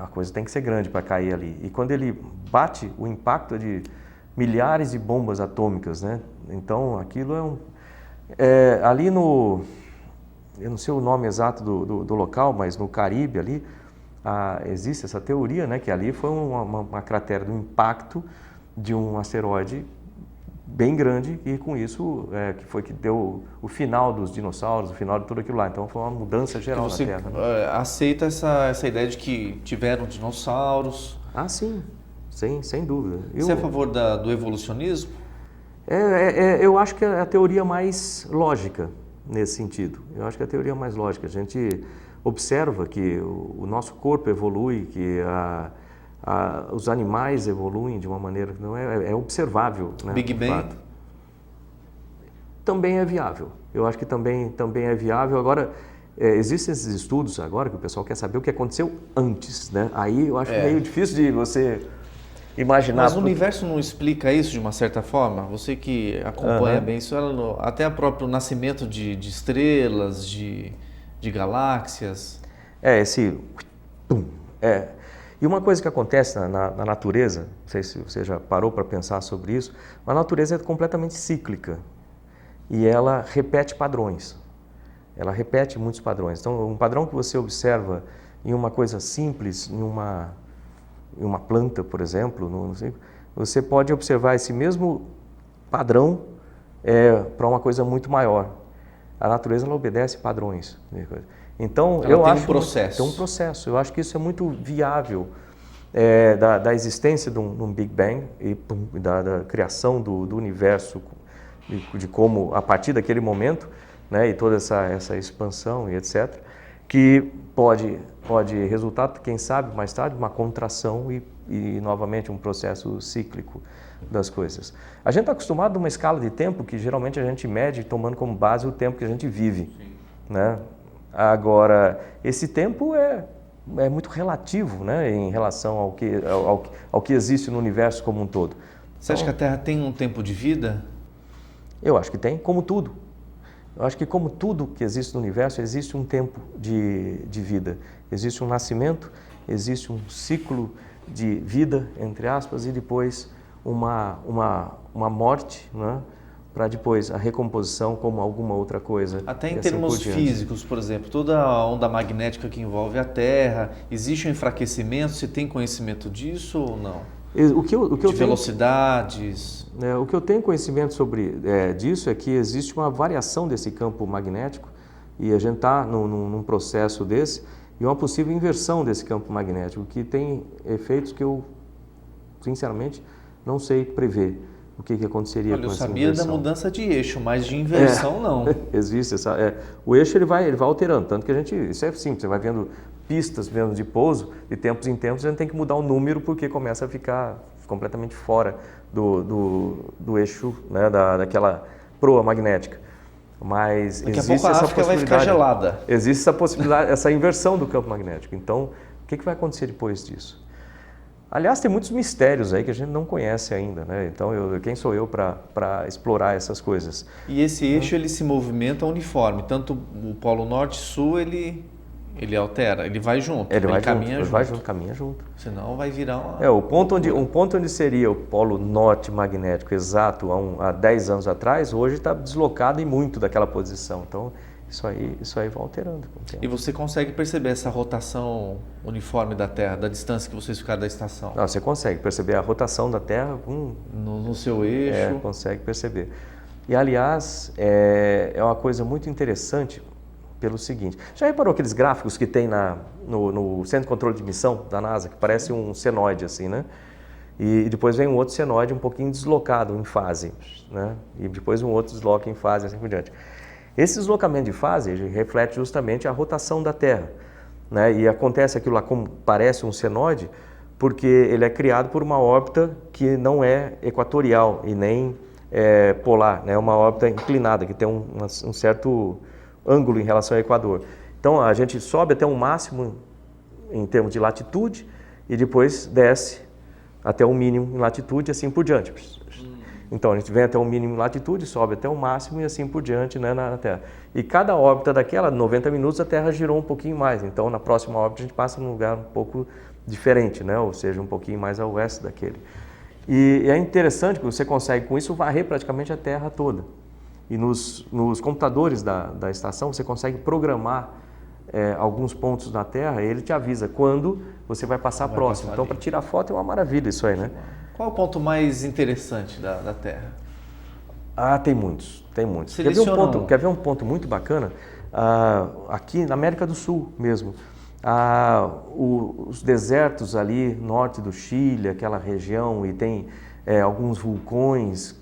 a coisa tem que ser grande para cair ali. E quando ele bate, o impacto é de milhares de bombas atômicas, né? Então aquilo ali no... Eu não sei o nome exato do local, mas no Caribe ali, existe essa teoria, né, que ali foi uma cratera do impacto de um asteroide bem grande e com isso que foi que deu o final dos dinossauros, o final de tudo aquilo lá. Então foi uma mudança geral na Terra. Você aceita essa ideia de que tiveram dinossauros? Ah, sim, sem dúvida. Você é a favor do evolucionismo? Eu acho que é a teoria mais lógica nesse sentido. Eu acho que é a teoria mais lógica. A gente observa que o nosso corpo evolui, que os animais evoluem de uma maneira que não é observável. Né, Big Bang? Fato. Também é viável. Eu acho que também é viável. Agora, existem esses estudos agora que o pessoal quer saber o que aconteceu antes, né? Aí eu acho meio difícil de você imaginar. Mas o universo não explica isso de uma certa forma? Você que acompanha bem isso, até o próprio nascimento de estrelas, de galáxias. E uma coisa que acontece na natureza, não sei se você já parou para pensar sobre isso, a natureza é completamente cíclica e ela repete padrões. Ela repete muitos padrões. Então, um padrão que você observa em uma coisa simples, em uma planta, por exemplo, você pode observar esse mesmo padrão para uma coisa muito maior. A natureza ela obedece padrões. Então, eu acho processo. Tem um processo. Eu acho que isso é muito viável da existência de um Big Bang e da criação do universo, de como, a partir daquele momento, né, e toda essa expansão e etc., que pode resultar, quem sabe, mais tarde, uma contração e novamente um processo cíclico das coisas. A gente está acostumado a uma escala de tempo que geralmente a gente mede tomando como base o tempo que a gente vive, né? Agora, esse tempo é muito relativo, né, em relação ao que existe no universo como um todo. Você acha que a Terra tem um tempo de vida? Eu acho que tem, como tudo. Eu acho que como tudo que existe no universo, existe um tempo de vida. Existe um nascimento, existe um ciclo de vida, entre aspas, e depois uma morte, né? Para depois a recomposição como alguma outra coisa. Até em termos físicos, por exemplo, toda a onda magnética que envolve a Terra, existe um enfraquecimento? Você tem conhecimento disso ou não? De velocidades? O que eu tenho conhecimento sobre disso é que existe uma variação desse campo magnético e a gente está num processo desse e uma possível inversão desse campo magnético, que tem efeitos que eu, sinceramente, não sei prever. O que aconteceria com essa inversão. Eu sabia da mudança de eixo, mas de inversão não. Existe o eixo ele vai alterando, tanto que isso é simples, você vai vendo pistas mesmo de pouso, de tempos em tempos a gente tem que mudar o número porque começa a ficar completamente fora do eixo, né, daquela proa magnética. Mas daqui a pouco a África vai ficar gelada. Existe essa possibilidade, essa inversão do campo magnético. Então, o que vai acontecer depois disso? Aliás, tem muitos mistérios aí que a gente não conhece ainda, né? Então, quem sou eu para explorar essas coisas? E esse eixo, ele se movimenta uniforme, tanto o Polo Norte e Sul, ele altera, ele vai junto, caminha junto. Senão vai virar uma... um ponto onde seria o Polo Norte magnético exato há 10 anos atrás, hoje está deslocado em muito daquela posição. Então, isso aí vai alterando com o tempo. E você consegue perceber essa rotação uniforme da Terra, da distância que vocês ficaram da estação? Não, você consegue perceber a rotação da Terra no seu eixo. Consegue perceber. E, aliás, é uma coisa muito interessante pelo seguinte. Já reparou aqueles gráficos que tem no Centro de Controle de Missão da NASA, que parece um senoide assim, né? E depois vem um outro senoide um pouquinho deslocado em fase, né? E depois um outro desloca em fase, assim por diante. Esse deslocamento de fase reflete justamente a rotação da Terra, né? E acontece aquilo lá como parece um senoide, porque ele é criado por uma órbita que não é equatorial e nem polar, né? É uma órbita inclinada, que tem um certo ângulo em relação ao Equador. Então a gente sobe até um máximo em termos de latitude e depois desce até o mínimo em latitude e assim por diante. Então a gente vem até o mínimo em latitude, sobe até o máximo e assim por diante, né, na Terra. E cada órbita daquela, 90 minutos, a Terra girou um pouquinho mais. Então na próxima órbita a gente passa num lugar um pouco diferente, né, ou seja, um pouquinho mais a oeste daquele. E é interessante que você consegue com isso varrer praticamente a Terra toda. E nos computadores da estação você consegue programar alguns pontos na Terra e ele te avisa quando você vai passar próximo. Então para tirar foto é uma maravilha isso aí, né? Qual é o ponto mais interessante da Terra? Ah, tem muitos, tem muitos. Seleciona Quer ver um ponto muito bacana? Aqui na América do Sul mesmo. Os desertos ali, norte do Chile, aquela região, e tem alguns vulcões,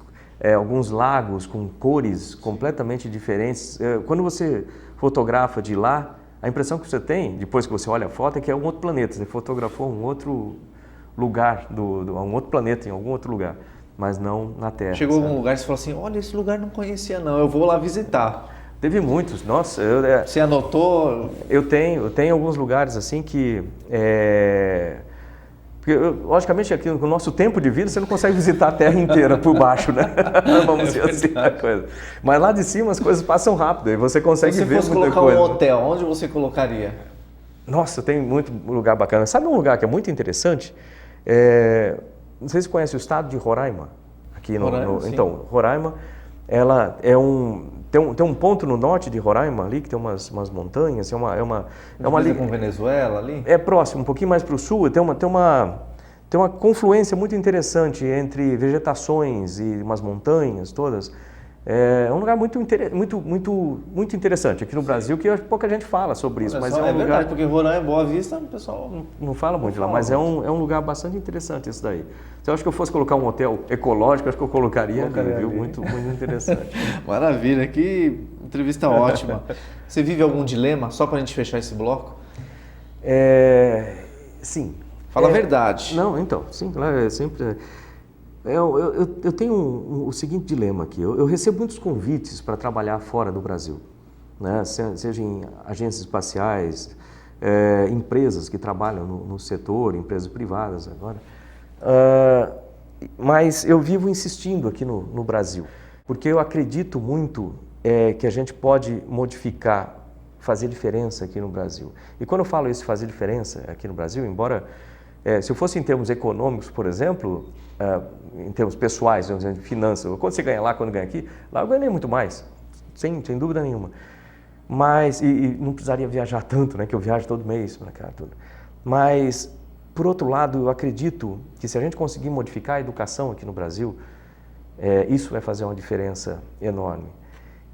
alguns lagos com cores completamente diferentes. Quando você fotografa de lá, a impressão que você tem, depois que você olha a foto, é que é um outro planeta. Você fotografou um outro lugar, um outro planeta em algum outro lugar, mas não na Terra. Chegou a algum lugar e você falou assim, olha, esse lugar não conhecia não, eu vou lá visitar. Teve muitos, nossa. Você anotou? Eu tenho alguns lugares assim que... Porque, logicamente, aqui no nosso tempo de vida, você não consegue visitar a Terra inteira por baixo, né? Vamos dizer assim a coisa. Mas lá de cima as coisas passam rápido e você consegue ver muita coisa. Se você fosse colocar um hotel, onde você colocaria? Nossa, tem muito lugar bacana. Sabe um lugar que é muito interessante? Não sei se você conhece o estado de Roraima. Aqui então, Roraima, ela tem um ponto no norte de Roraima ali, que tem umas montanhas, é uma com Venezuela ali? É próximo, um pouquinho mais para o sul, tem uma confluência muito interessante entre vegetações e umas montanhas todas. É um lugar muito interessante aqui no Brasil, que pouca gente fala sobre isso. Mas é um lugar... verdade, porque Roraima, Boa Vista, o pessoal não fala muito lá, mas é um lugar bastante interessante isso daí. Se eu acho que eu fosse colocar um hotel ecológico, acho que eu colocaria ali, viu? Muito interessante. Maravilha, que entrevista ótima. Você vive algum dilema, só para a gente fechar esse bloco? Sim. Fala a verdade. Não, então, sim, claro, sempre... Eu tenho o seguinte dilema aqui. Eu recebo muitos convites para trabalhar fora do Brasil, né? Seja em agências espaciais, empresas que trabalham no setor, empresas privadas agora. Mas eu vivo insistindo aqui no Brasil, porque eu acredito muito que a gente pode modificar, fazer diferença aqui no Brasil. E quando eu falo isso, fazer diferença aqui no Brasil, embora... se eu fosse em termos econômicos, por exemplo, em termos pessoais, vamos dizer, de finanças, quando você ganha lá, quando ganha aqui, lá eu ganhei muito mais, sem dúvida nenhuma. Mas, e não precisaria viajar tanto, né, que eu viajo todo mês para cá, tudo. Mas, por outro lado, eu acredito que se a gente conseguir modificar a educação aqui no Brasil, isso vai fazer uma diferença enorme,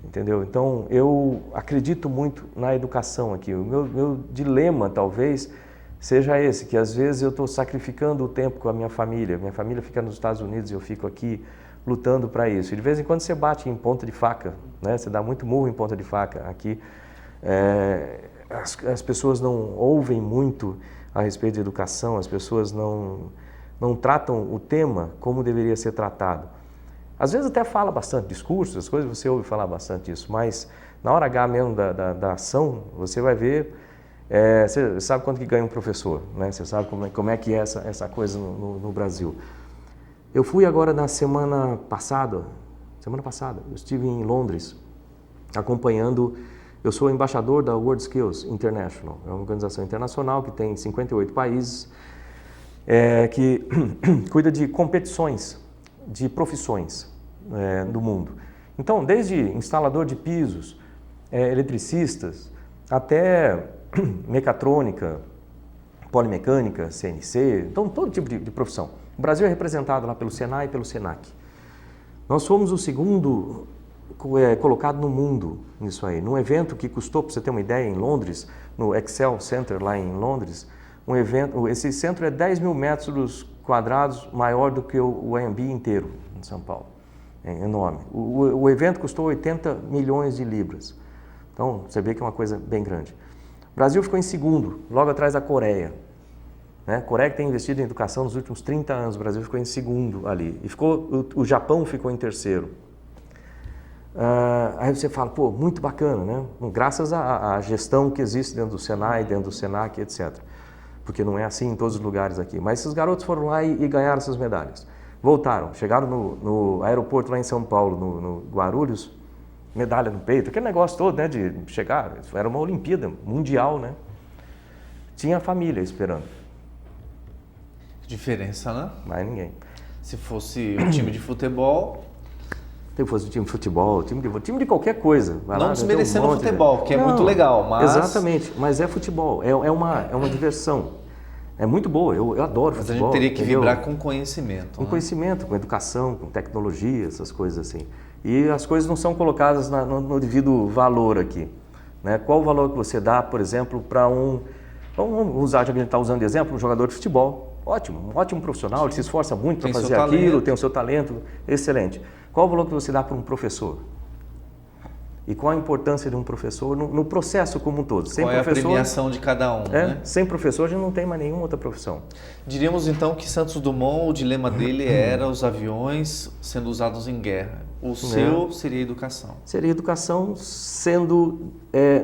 entendeu? Então, eu acredito muito na educação aqui. O meu dilema, talvez, seja esse, que às vezes eu estou sacrificando o tempo com a minha família fica nos Estados Unidos e eu fico aqui lutando para isso. E de vez em quando você bate em ponta de faca, né? Você dá muito murro em ponta de faca. Aqui as pessoas não ouvem muito a respeito de educação, as pessoas não tratam o tema como deveria ser tratado. Às vezes até fala bastante discursos, as coisas você ouve falar bastante disso, mas na hora H mesmo da ação, você vai ver... você sabe quanto que ganha um professor, né? Você sabe como é que é essa coisa no Brasil. Eu fui agora na semana passada, eu estive em Londres, acompanhando, eu sou embaixador da WorldSkills International, é uma organização internacional que tem 58 países, que cuida de competições de profissões do mundo. Então, desde instalador de pisos, eletricistas, até mecatrônica, polimecânica, CNC, então todo tipo de profissão. O Brasil é representado lá pelo Senai e pelo Senac. Nós fomos o segundo colocado no mundo nisso aí. Num evento que custou, para você ter uma ideia, em Londres, no Excel Center lá em Londres, esse centro é 10 mil metros quadrados, maior do que o AMB inteiro em São Paulo. É enorme. O evento custou 80 milhões de libras. Então, você vê que é uma coisa bem grande. O Brasil ficou em segundo, logo atrás da Coreia. Né? A Coreia que tem investido em educação nos últimos 30 anos, o Brasil ficou em segundo ali. E o Japão ficou em terceiro. Aí você fala, pô, muito bacana, né? Graças à gestão que existe dentro do Senai, dentro do Senac, etc. Porque não é assim em todos os lugares aqui. Mas esses garotos foram lá e ganharam essas medalhas. Voltaram, chegaram no aeroporto lá em São Paulo, no Guarulhos, medalha no peito, aquele negócio todo, né, de chegar, era uma Olimpíada mundial, né? Tinha a família esperando. Diferença, né? Mais ninguém. Se fosse um time de futebol... Se fosse um time de futebol, time de qualquer coisa. Não desmerecendo o futebol, que é muito legal, mas... Exatamente, mas é futebol, é uma diversão. É muito boa, eu adoro mas futebol. Mas a gente teria que vibrar com conhecimento. Com conhecimento, com educação, com tecnologia, essas coisas assim. E as coisas não são colocadas no devido valor aqui. Né? Qual o valor que você dá, por exemplo, para vamos usar, já que a gente está usando de exemplo, um jogador de futebol. Ótimo, um ótimo profissional, ele se esforça muito para fazer aquilo, tem o seu talento, excelente. Qual o valor que você dá para um professor? E qual a importância de um professor no processo como um todo? Qual é a premiação de cada um, né? Sem professor a gente não tem mais nenhuma outra profissão. Diríamos então que Santos Dumont, o dilema dele era os aviões sendo usados em guerra. O seu seria educação. Seria educação sendo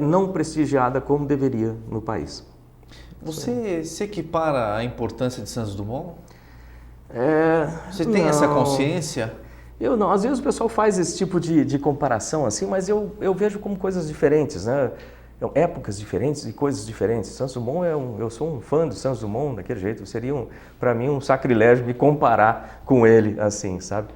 não prestigiada como deveria no país. Você se equipara à importância de Santos Dumont? Você tem essa consciência? Eu não, às vezes o pessoal faz esse tipo de comparação assim, mas eu vejo como coisas diferentes, né? Épocas diferentes e coisas diferentes. Santos Dumont eu sou um fã de Santos Dumont daquele jeito, seria para mim um sacrilégio me comparar com ele assim, sabe?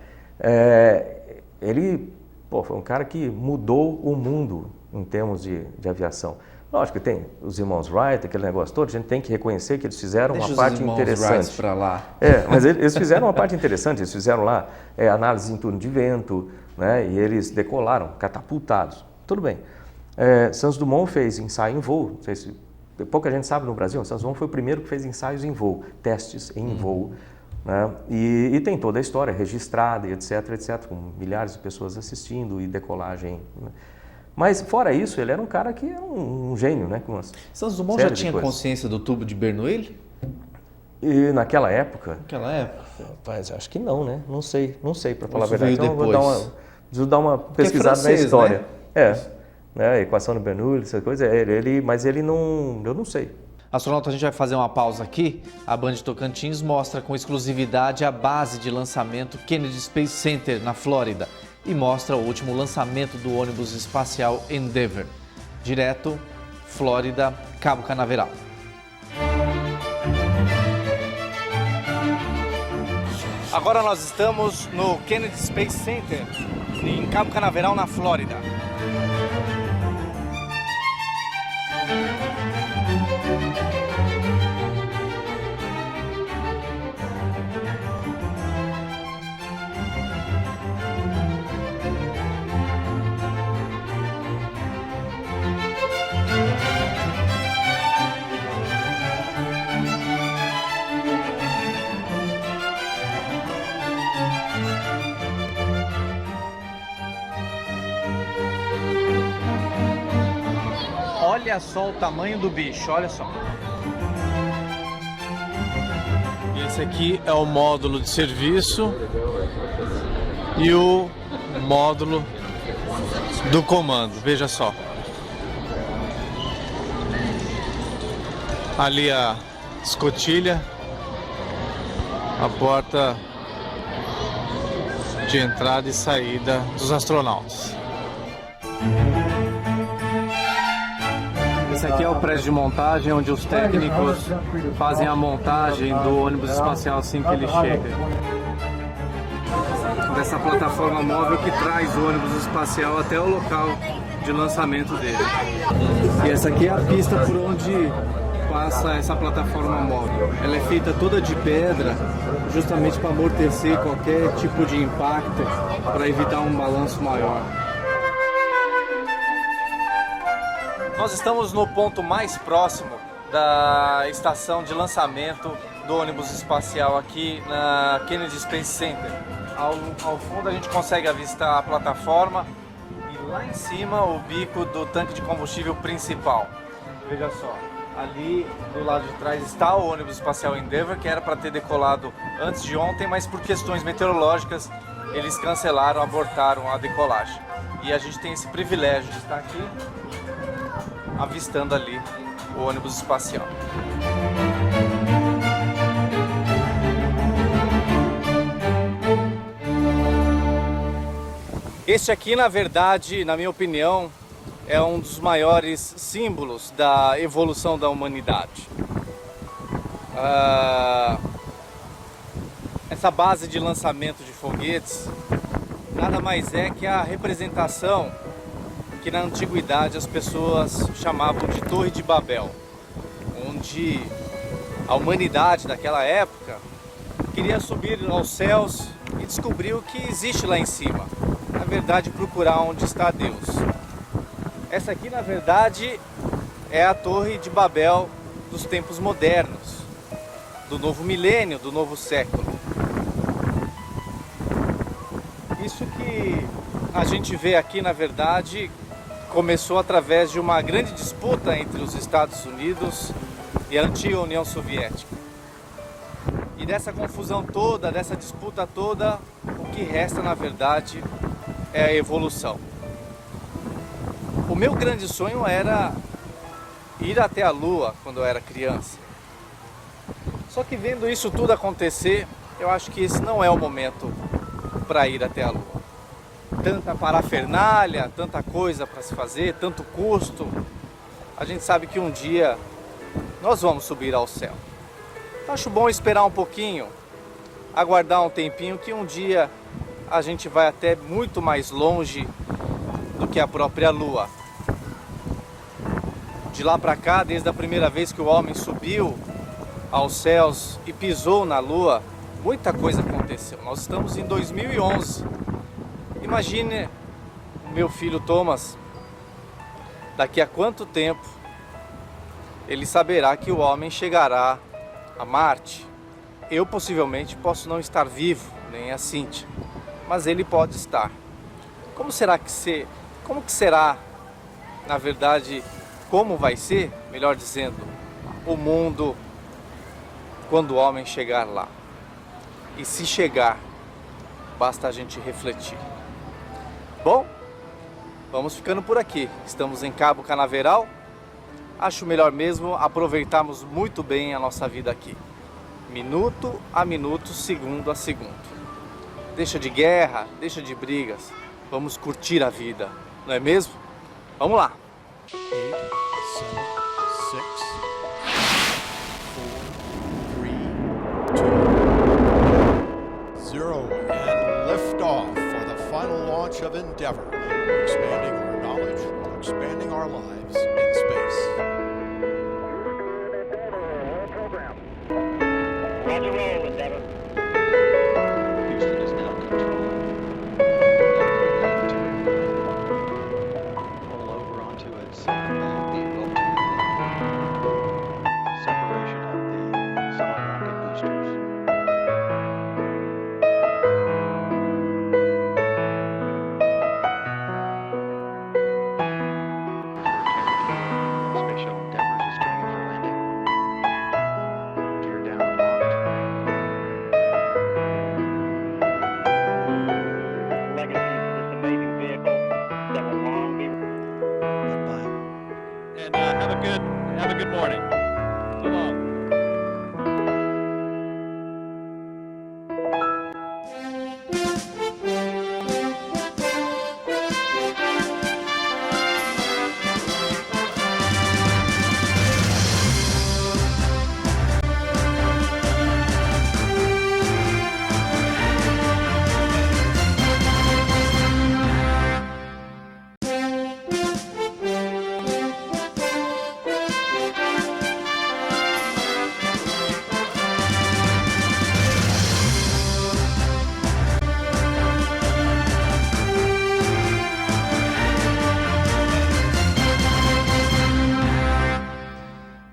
Ele foi um cara que mudou o mundo em termos de aviação. Lógico que tem os irmãos Wright, aquele negócio todo, a gente tem que reconhecer que eles fizeram uma parte interessante. Para lá. Mas eles fizeram uma parte interessante, eles fizeram lá análise em turno de vento, né, e eles decolaram, catapultados. Tudo bem. Santos Dumont fez ensaio em voo, não sei se pouca gente sabe no Brasil, Santos Dumont foi o primeiro que fez ensaios em voo, testes em voo. Né, e tem toda a história registrada, e etc, com milhares de pessoas assistindo e decolagem. Né. Mas, fora isso, ele era um cara que era um gênio, né? Santos Dumont já tinha consciência do tubo de Bernoulli? E naquela época? Naquela época? Rapaz, acho que não, né? Não sei para falar a verdade. Então, vou dar uma pesquisada na história. Né? A equação de Bernoulli, essa coisa, mas ele não, eu não sei. Astronauta, a gente vai fazer uma pausa aqui. A Band Tocantins mostra com exclusividade a base de lançamento Kennedy Space Center, na Flórida. E mostra o último lançamento do ônibus espacial Endeavour. Direto, Flórida, Cabo Canaveral. Agora nós estamos no Kennedy Space Center, em Cabo Canaveral, na Flórida. Olha só o tamanho do bicho, olha só. Esse aqui é o módulo de serviço e o módulo do comando, veja só. Ali a escotilha, a porta de entrada e saída dos astronautas. Esse aqui é o prédio de montagem, onde os técnicos fazem a montagem do ônibus espacial assim que ele chega. Dessa plataforma móvel que traz o ônibus espacial até o local de lançamento dele. E essa aqui é a pista por onde passa essa plataforma móvel. Ela é feita toda de pedra, justamente para amortecer qualquer tipo de impacto, para evitar um balanço maior. Nós estamos no ponto mais próximo da estação de lançamento do ônibus espacial aqui na Kennedy Space Center. Ao fundo a gente consegue avistar a plataforma e lá em cima o bico do tanque de combustível principal. Veja só, ali do lado de trás está o ônibus espacial Endeavour, que era para ter decolado antes de ontem, mas por questões meteorológicas eles cancelaram, abortaram a decolagem. E a gente tem esse privilégio de estar aqui avistando ali o ônibus espacial. Este aqui, na verdade, na minha opinião, é um dos maiores símbolos da evolução da humanidade. Essa base de lançamento de foguetes nada mais é que a representação que na antiguidade as pessoas chamavam de Torre de Babel, onde a humanidade daquela época queria subir aos céus e descobriu que existe lá em cima. Na verdade, procurar onde está Deus. Essa aqui, na verdade, é a Torre de Babel dos tempos modernos, do novo milênio, do novo século. Isso que a gente vê aqui, na verdade, começou através de uma grande disputa entre os Estados Unidos e a antiga União Soviética. E dessa confusão toda, dessa disputa toda, o que resta, na verdade, é a evolução. O meu grande sonho era ir até a Lua quando eu era criança. Só que vendo isso tudo acontecer, eu acho que esse não é o momento para ir até a Lua. Tanta parafernália, tanta coisa para se fazer, tanto custo. A gente sabe que um dia nós vamos subir ao céu. Acho bom esperar um pouquinho, aguardar um tempinho, que um dia a gente vai até muito mais longe do que a própria Lua. De lá para cá, desde a primeira vez que o homem subiu aos céus e pisou na Lua, muita coisa aconteceu. Nós estamos em 2011. Imagine o meu filho Thomas, daqui a quanto tempo ele saberá que o homem chegará a Marte. Eu possivelmente posso não estar vivo, nem a Cíntia, mas ele pode estar. Como que será, na verdade, como vai ser, melhor dizendo, o mundo quando o homem chegar lá? E se chegar, basta a gente refletir. Bom, vamos ficando por aqui. Estamos em Cabo Canaveral. Acho melhor mesmo aproveitarmos muito bem a nossa vida aqui. Minuto a minuto, segundo a segundo. Deixa de guerra, deixa de brigas. Vamos curtir a vida, não é mesmo? Vamos lá! 8, 7, 6, 4, 3, 2, 0, and lift off for the final launch of Endeavour, expanding our knowledge while expanding our lives in space. Roger, roll, Endeavour. Houston is now controlling. Roll over onto its vehicle to separation of the solid rocket boosters. Spaceship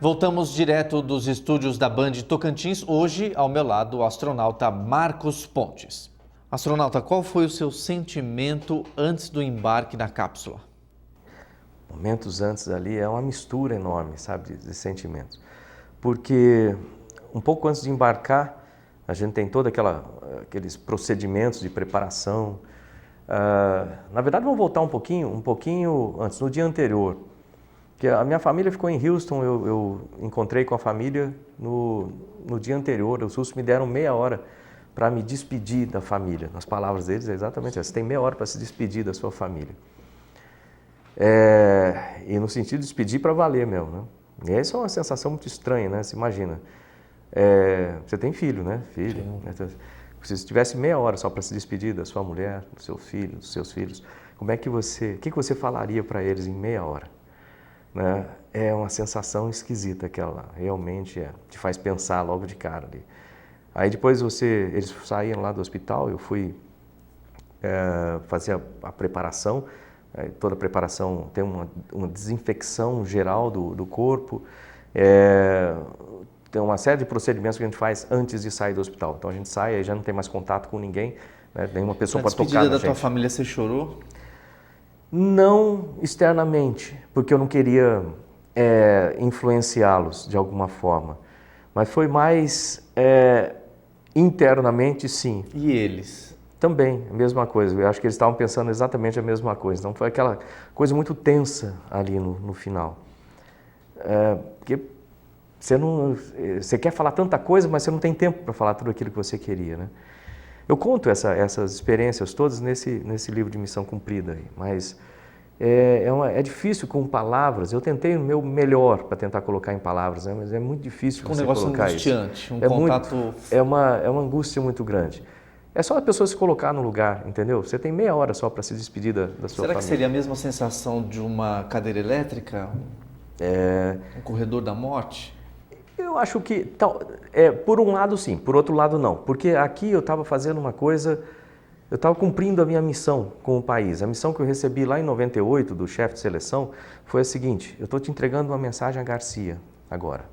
Voltamos direto dos estúdios da Band Tocantins. Hoje, ao meu lado, o astronauta Marcos Pontes. Astronauta, qual foi o seu sentimento antes do embarque na cápsula? Momentos antes ali é uma mistura enorme, sabe, de sentimentos. Porque um pouco antes de embarcar, a gente tem todos aqueles procedimentos de preparação. Na verdade, vamos voltar um pouquinho antes, no dia anterior. Que a minha família ficou em Houston, eu encontrei com a família no dia anterior. Os russos me deram meia hora para me despedir da família. Nas palavras deles é exatamente essa, você tem meia hora para se despedir da sua família. E no sentido de despedir para valer mesmo, né? E essa é uma sensação muito estranha, né? Você imagina, você tem filho, né? Filho, né? Se você tivesse meia hora só para se despedir da sua mulher, do seu filho, dos seus filhos, o que você falaria para eles em meia hora? Né? É uma sensação esquisita aquela, realmente te faz pensar logo de cara ali. Aí depois eles saíram lá do hospital, eu fui fazer a preparação. Toda a preparação tem uma desinfecção geral do corpo, tem uma série de procedimentos que a gente faz antes de sair do hospital. Então a gente sai, aí já não tem mais contato com ninguém, né? Nenhuma pessoa pode tocar na gente. Na despedida da tua família, você chorou? Não externamente, porque eu não queria influenciá-los de alguma forma, mas foi mais internamente, sim. E eles? Também, a mesma coisa. Eu acho que eles estavam pensando exatamente a mesma coisa. Então foi aquela coisa muito tensa ali no final. Porque você quer falar tanta coisa, mas você não tem tempo para falar tudo aquilo que você queria, né? Eu conto essas experiências todas nesse livro de Missão Cumprida, aí, mas é difícil com palavras. Eu tentei o meu melhor para tentar colocar em palavras, né? Mas é muito difícil você colocar isso. Um negócio angustiante, contato... É uma angústia muito grande. É só a pessoa se colocar no lugar, entendeu? Você tem meia hora só para se despedir da sua família. Será que seria a mesma sensação de uma cadeira elétrica? Um corredor da morte? Eu acho que, por um lado sim, por outro lado não. Porque aqui eu estava fazendo uma coisa, eu estava cumprindo a minha missão com o país. A missão que eu recebi lá em 98 do chefe de seleção foi a seguinte: eu estou te entregando uma mensagem a Garcia agora.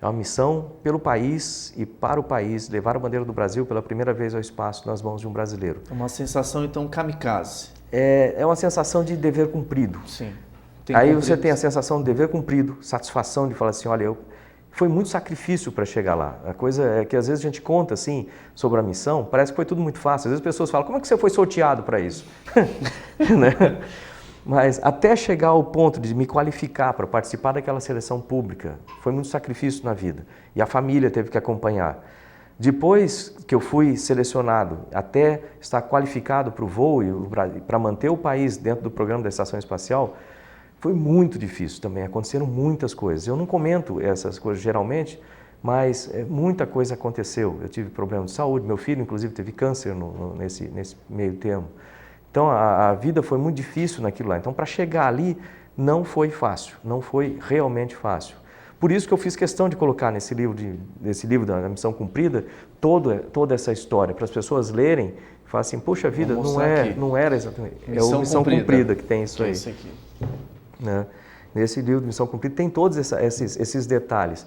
É uma missão pelo país e para o país, levar a bandeira do Brasil pela primeira vez ao espaço nas mãos de um brasileiro. Uma sensação, então, kamikaze. É uma sensação de dever cumprido. Sim. Aí você tem a sensação de dever cumprido, satisfação de falar assim, olha, foi muito sacrifício para chegar lá. A coisa é que às vezes a gente conta assim sobre a missão, parece que foi tudo muito fácil. Às vezes as pessoas falam, como é que você foi sorteado para isso? Né? Mas até chegar ao ponto de me qualificar para participar daquela seleção pública, foi muito sacrifício na vida. E a família teve que acompanhar. Depois que eu fui selecionado, até estar qualificado para o voo e para manter o país dentro do programa da Estação Espacial, foi muito difícil também. Aconteceram muitas coisas. Eu não comento essas coisas geralmente, mas muita coisa aconteceu. Eu tive problemas de saúde, meu filho inclusive teve câncer nesse meio termo. Então, a vida foi muito difícil naquilo lá. Então, para chegar ali, não foi fácil, não foi realmente fácil. Por isso que eu fiz questão de colocar nesse livro da Missão Cumprida, toda essa história, para as pessoas lerem e falarem assim, poxa vida, não era exatamente. É a Missão Cumprida que tem isso aí. Isso aqui. Né? Nesse livro de Missão Cumprida tem todos esses detalhes.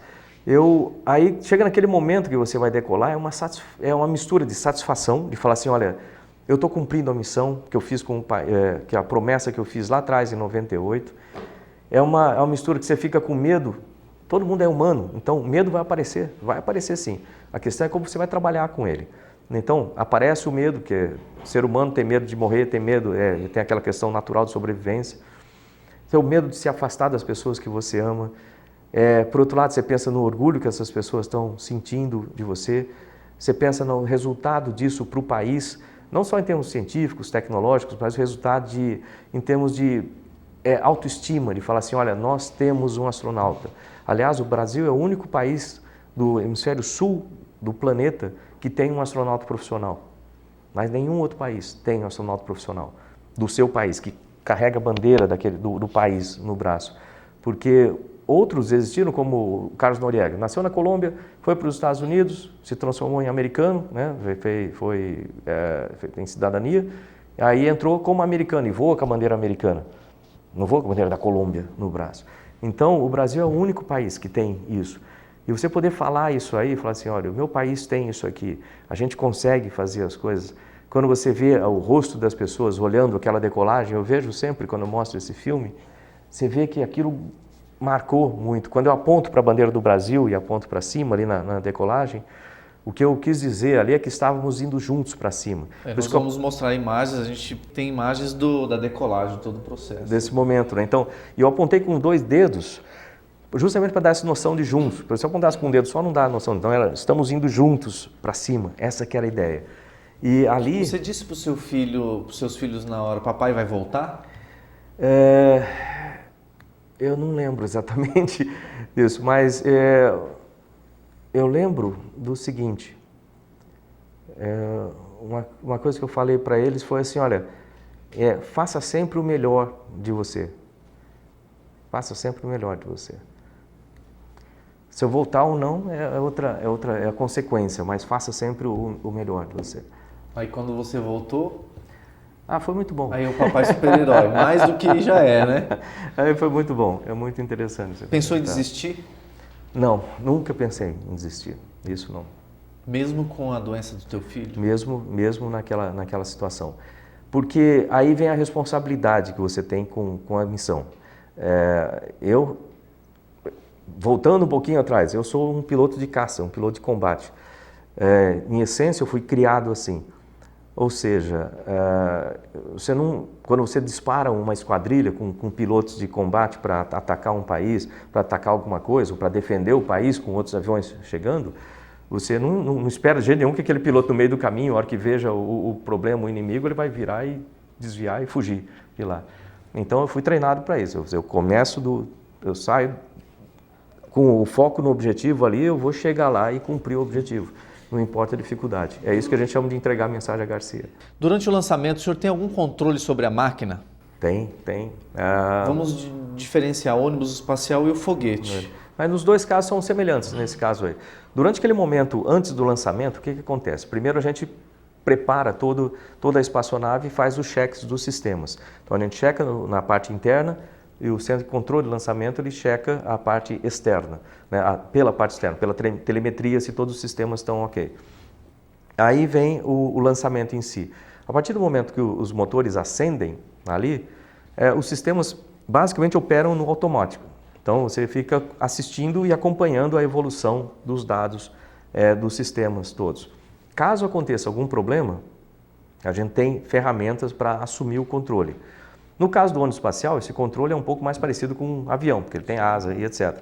Aí chega naquele momento que você vai decolar, é uma mistura de satisfação, de falar assim, olha, eu estou cumprindo a missão que eu fiz que a promessa que eu fiz lá atrás, em 98. É uma mistura que você fica com medo. Todo mundo é humano, então medo vai aparecer sim. A questão é como você vai trabalhar com ele. Então, aparece o medo, que o ser humano tem medo de morrer, tem aquela questão natural de sobrevivência. Tem o medo de se afastar das pessoas que você ama. Por outro lado, você pensa no orgulho que essas pessoas estão sentindo de você. Você pensa no resultado disso para o país, não só em termos científicos, tecnológicos, mas o resultado em termos de autoestima, de falar assim, olha, nós temos um astronauta. Aliás, o Brasil é o único país do hemisfério sul do planeta que tem um astronauta profissional. Mas nenhum outro país tem um astronauta profissional do seu país, que carrega a bandeira do país no braço. Porque outros existiram, como o Carlos Noriega. Nasceu na Colômbia, foi para os Estados Unidos, se transformou em americano, né? Tem cidadania, aí entrou como americano e voa com a bandeira americana. Não voa com a bandeira da Colômbia no braço. Então, o Brasil é o único país que tem isso. E você poder falar isso aí, falar assim, olha, o meu país tem isso aqui, a gente consegue fazer as coisas. Quando você vê o rosto das pessoas olhando aquela decolagem, eu vejo sempre quando eu mostro esse filme, você vê que aquilo marcou muito. Quando eu aponto para a bandeira do Brasil e aponto para cima ali na decolagem, o que eu quis dizer ali é que estávamos indo juntos para cima. Nós vamos mostrar imagens, a gente tem imagens da decolagem, todo o processo. Desse momento, né? Então, eu apontei com 2 dedos, justamente para dar essa noção de juntos. Se eu apontasse com um dedo só, não dá a noção. Então, estamos indo juntos para cima. Essa que era a ideia. E ali... Você disse para os seus filhos na hora, papai vai voltar? Eu não lembro exatamente isso, mas eu lembro do seguinte, uma coisa que eu falei para eles foi assim, olha, faça sempre o melhor de você. Faça sempre o melhor de você. Se eu voltar ou não é a consequência, mas faça sempre o melhor de você. Aí quando você voltou... foi muito bom. Aí o papai super-herói, mais do que já é, né? Aí foi muito bom, é muito interessante. Pensou em desistir? Não, nunca pensei em desistir, isso não. Mesmo com a doença do teu filho? Mesmo naquela situação. Porque aí vem a responsabilidade que você tem com a missão. Voltando um pouquinho atrás, eu sou um piloto de caça, um piloto de combate. Em essência, eu fui criado assim. Ou seja, quando você dispara uma esquadrilha com pilotos de combate para atacar um país, para atacar alguma coisa, ou para defender o país com outros aviões chegando, você não espera de jeito nenhum que aquele piloto no meio do caminho, a hora que veja o problema, o inimigo, ele vai virar e desviar e fugir de lá. Então eu fui treinado para isso. Eu saio com o foco no objetivo ali, eu vou chegar lá e cumprir o objetivo. Não importa a dificuldade. É isso que a gente chama de entregar a mensagem a Garcia. Durante o lançamento, o senhor tem algum controle sobre a máquina? Tem. Vamos diferenciar o ônibus espacial e o foguete. Mas nos 2 casos são semelhantes, nesse caso aí. Durante aquele momento, antes do lançamento, o que acontece? Primeiro a gente prepara toda a espaçonave e faz os cheques dos sistemas. Então a gente checa na parte interna, e o centro de controle de lançamento ele checa a parte externa, né? Pela parte externa, pela telemetria, se todos os sistemas estão ok. Aí vem o lançamento em si. A partir do momento que os motores acendem ali, os sistemas basicamente operam no automático. Então você fica assistindo e acompanhando a evolução dos dados dos sistemas todos. Caso aconteça algum problema, a gente tem ferramentas para assumir o controle. No caso do ônibus espacial, esse controle é um pouco mais parecido com um avião, porque ele tem asa e etc.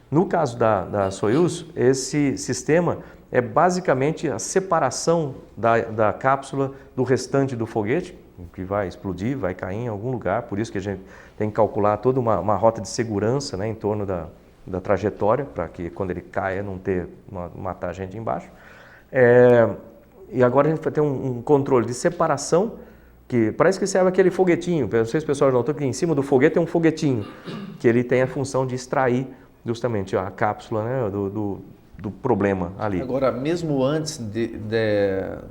No caso da Soyuz, esse sistema é basicamente a separação da cápsula do restante do foguete, que vai explodir, vai cair em algum lugar, por isso que a gente tem que calcular toda uma rota de segurança, né, em torno da trajetória, para que quando ele caia não matar a gente embaixo. E agora a gente vai ter um controle de separação, que parece que serve aquele foguetinho, não sei se o pessoal já notou que em cima do foguete tem um foguetinho, que ele tem a função de extrair justamente a cápsula, né, do problema ali. Agora, mesmo antes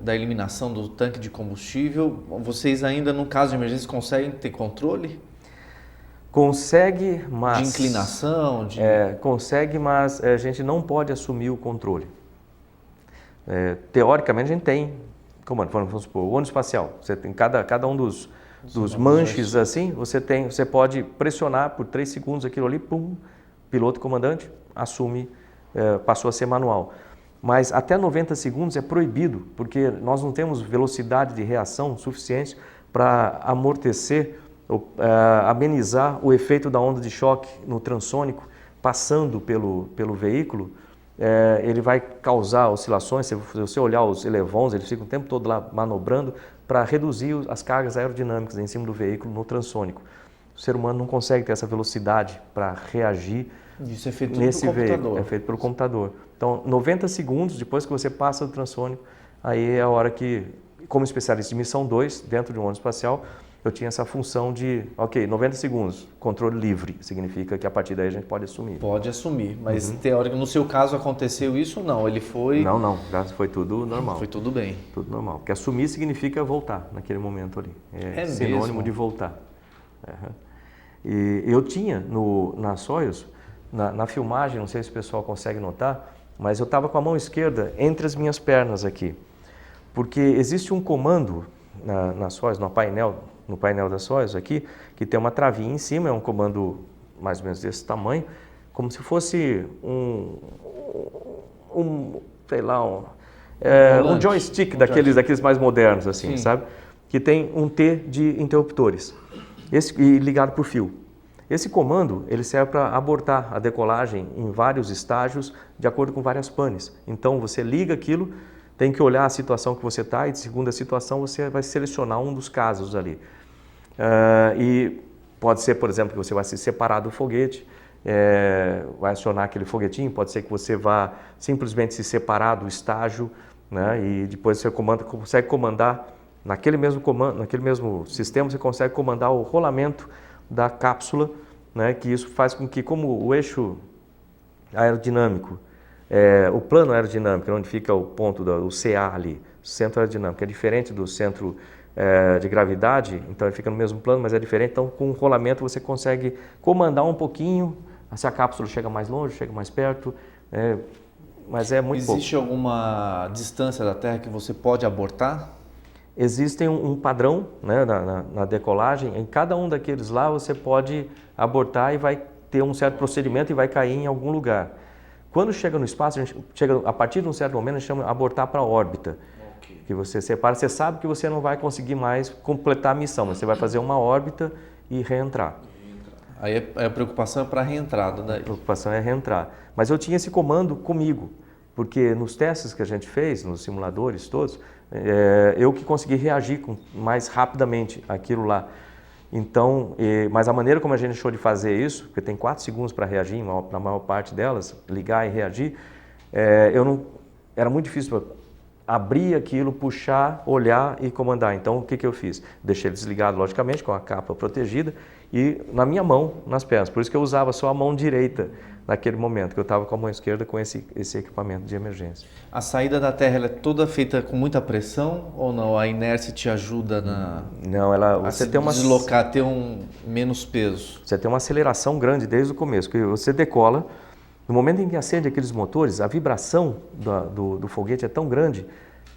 da eliminação do tanque de combustível, vocês ainda, no caso de emergência, conseguem ter controle? Consegue, mas... De inclinação? Consegue, mas a gente não pode assumir o controle. Teoricamente, a gente tem, vamos supor, o ônibus espacial, você tem cada um dos manches assim, você pode pressionar por 3 segundos aquilo ali, pum, piloto comandante assume, passou a ser manual. Mas até 90 segundos é proibido, porque nós não temos velocidade de reação suficiente para amortecer, amenizar o efeito da onda de choque no transônico, passando pelo veículo. Ele vai causar oscilações, se você olhar os elevons, eles ficam o tempo todo lá manobrando para reduzir as cargas aerodinâmicas em cima do veículo no transônico. O ser humano não consegue ter essa velocidade para reagir. Isso é feito nesse pelo veículo. computador. É feito pelo computador. Então, 90 segundos depois que você passa do transônico, aí é a hora que, como especialista de missão 2, dentro de um ônibus espacial, eu tinha essa função de, 90 segundos, controle livre, significa que a partir daí a gente pode assumir. Pode assumir, mas teórico, no seu caso aconteceu isso ou não? Ele foi... Não, foi tudo normal. Foi tudo bem. Tudo normal, porque assumir significa voltar naquele momento ali. É sinônimo mesmo? de voltar. E eu tinha na Soyuz, na filmagem, não sei se o pessoal consegue notar, mas eu estava com a mão esquerda entre as minhas pernas aqui. Porque existe um comando na Soyuz, no painel da Soyuz aqui, que tem uma travinha em cima, é um comando mais ou menos desse tamanho, como se fosse sei lá, um joystick daqueles mais modernos, assim, Sim. sabe? Que tem um T de interruptores, e ligado por fio. Esse comando, ele serve para abortar a decolagem em vários estágios, de acordo com várias panes. Então, você liga aquilo, tem que olhar a situação que você está, e segundo a situação, você vai selecionar um dos casos ali. E pode ser, por exemplo, que você vai se separar do foguete, vai acionar aquele foguetinho, pode ser que você vá simplesmente se separar do estágio, né? E depois você consegue comandar, naquele mesmo sistema, você consegue comandar o rolamento da cápsula, né? Que isso faz com que, como o eixo aerodinâmico, o plano aerodinâmico, onde fica o ponto do CA ali, centro aerodinâmico, é diferente do centro de gravidade, então ele fica no mesmo plano, mas é diferente. Então, com o rolamento você consegue comandar um pouquinho, se a cápsula chega mais longe, chega mais perto, mas é muito pouco. Existe alguma distância da Terra que você pode abortar? Existe um padrão, né, na decolagem, em cada um daqueles lá você pode abortar e vai ter um certo procedimento e vai cair em algum lugar. Quando chega no espaço, a partir de um certo momento, a gente chama de abortar para a órbita. Okay. Que você separa, você sabe que você não vai conseguir mais completar a missão, mas você vai fazer uma órbita e reentrar. Aí a preocupação é para a reentrada, né? A preocupação é reentrar. Mas eu tinha esse comando comigo, porque nos testes que a gente fez, nos simuladores todos, eu que consegui reagir mais rapidamente àquilo lá. Então, mas a maneira como a gente achou de fazer isso, porque tem 4 segundos para reagir, na maior parte delas, ligar e reagir, era muito difícil para abrir aquilo, puxar, olhar e comandar. Então, o que eu fiz? Deixei ele desligado, logicamente, com a capa protegida e na minha mão, nas pernas. Por isso que eu usava só a mão direita naquele momento, que eu estava com a mão esquerda com esse equipamento de emergência. A saída da Terra ela é toda feita com muita pressão ou não? A inércia te ajuda você tem deslocar, ter menos peso? Você tem uma aceleração grande desde o começo, que você decola. No momento em que acende aqueles motores, a vibração do foguete é tão grande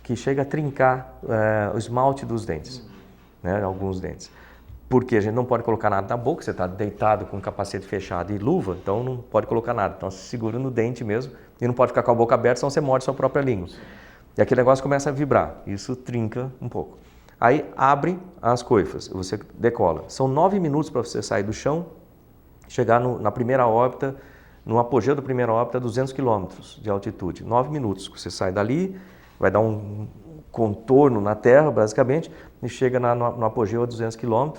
que chega a trincar o esmalte dos dentes, né, alguns dentes. Porque a gente não pode colocar nada na boca, você está deitado com o capacete fechado e luva, então não pode colocar nada. Então você segura no dente mesmo e não pode ficar com a boca aberta, senão você morde sua própria língua. E aquele negócio começa a vibrar, isso trinca um pouco. Aí abre as coifas, você decola. São 9 minutos para você sair do chão, chegar na primeira órbita, no apogeu da primeira órbita, a 200 km de altitude. 9 minutos, você sai dali, vai dar um contorno na Terra, basicamente, e chega no apogeu a 200 km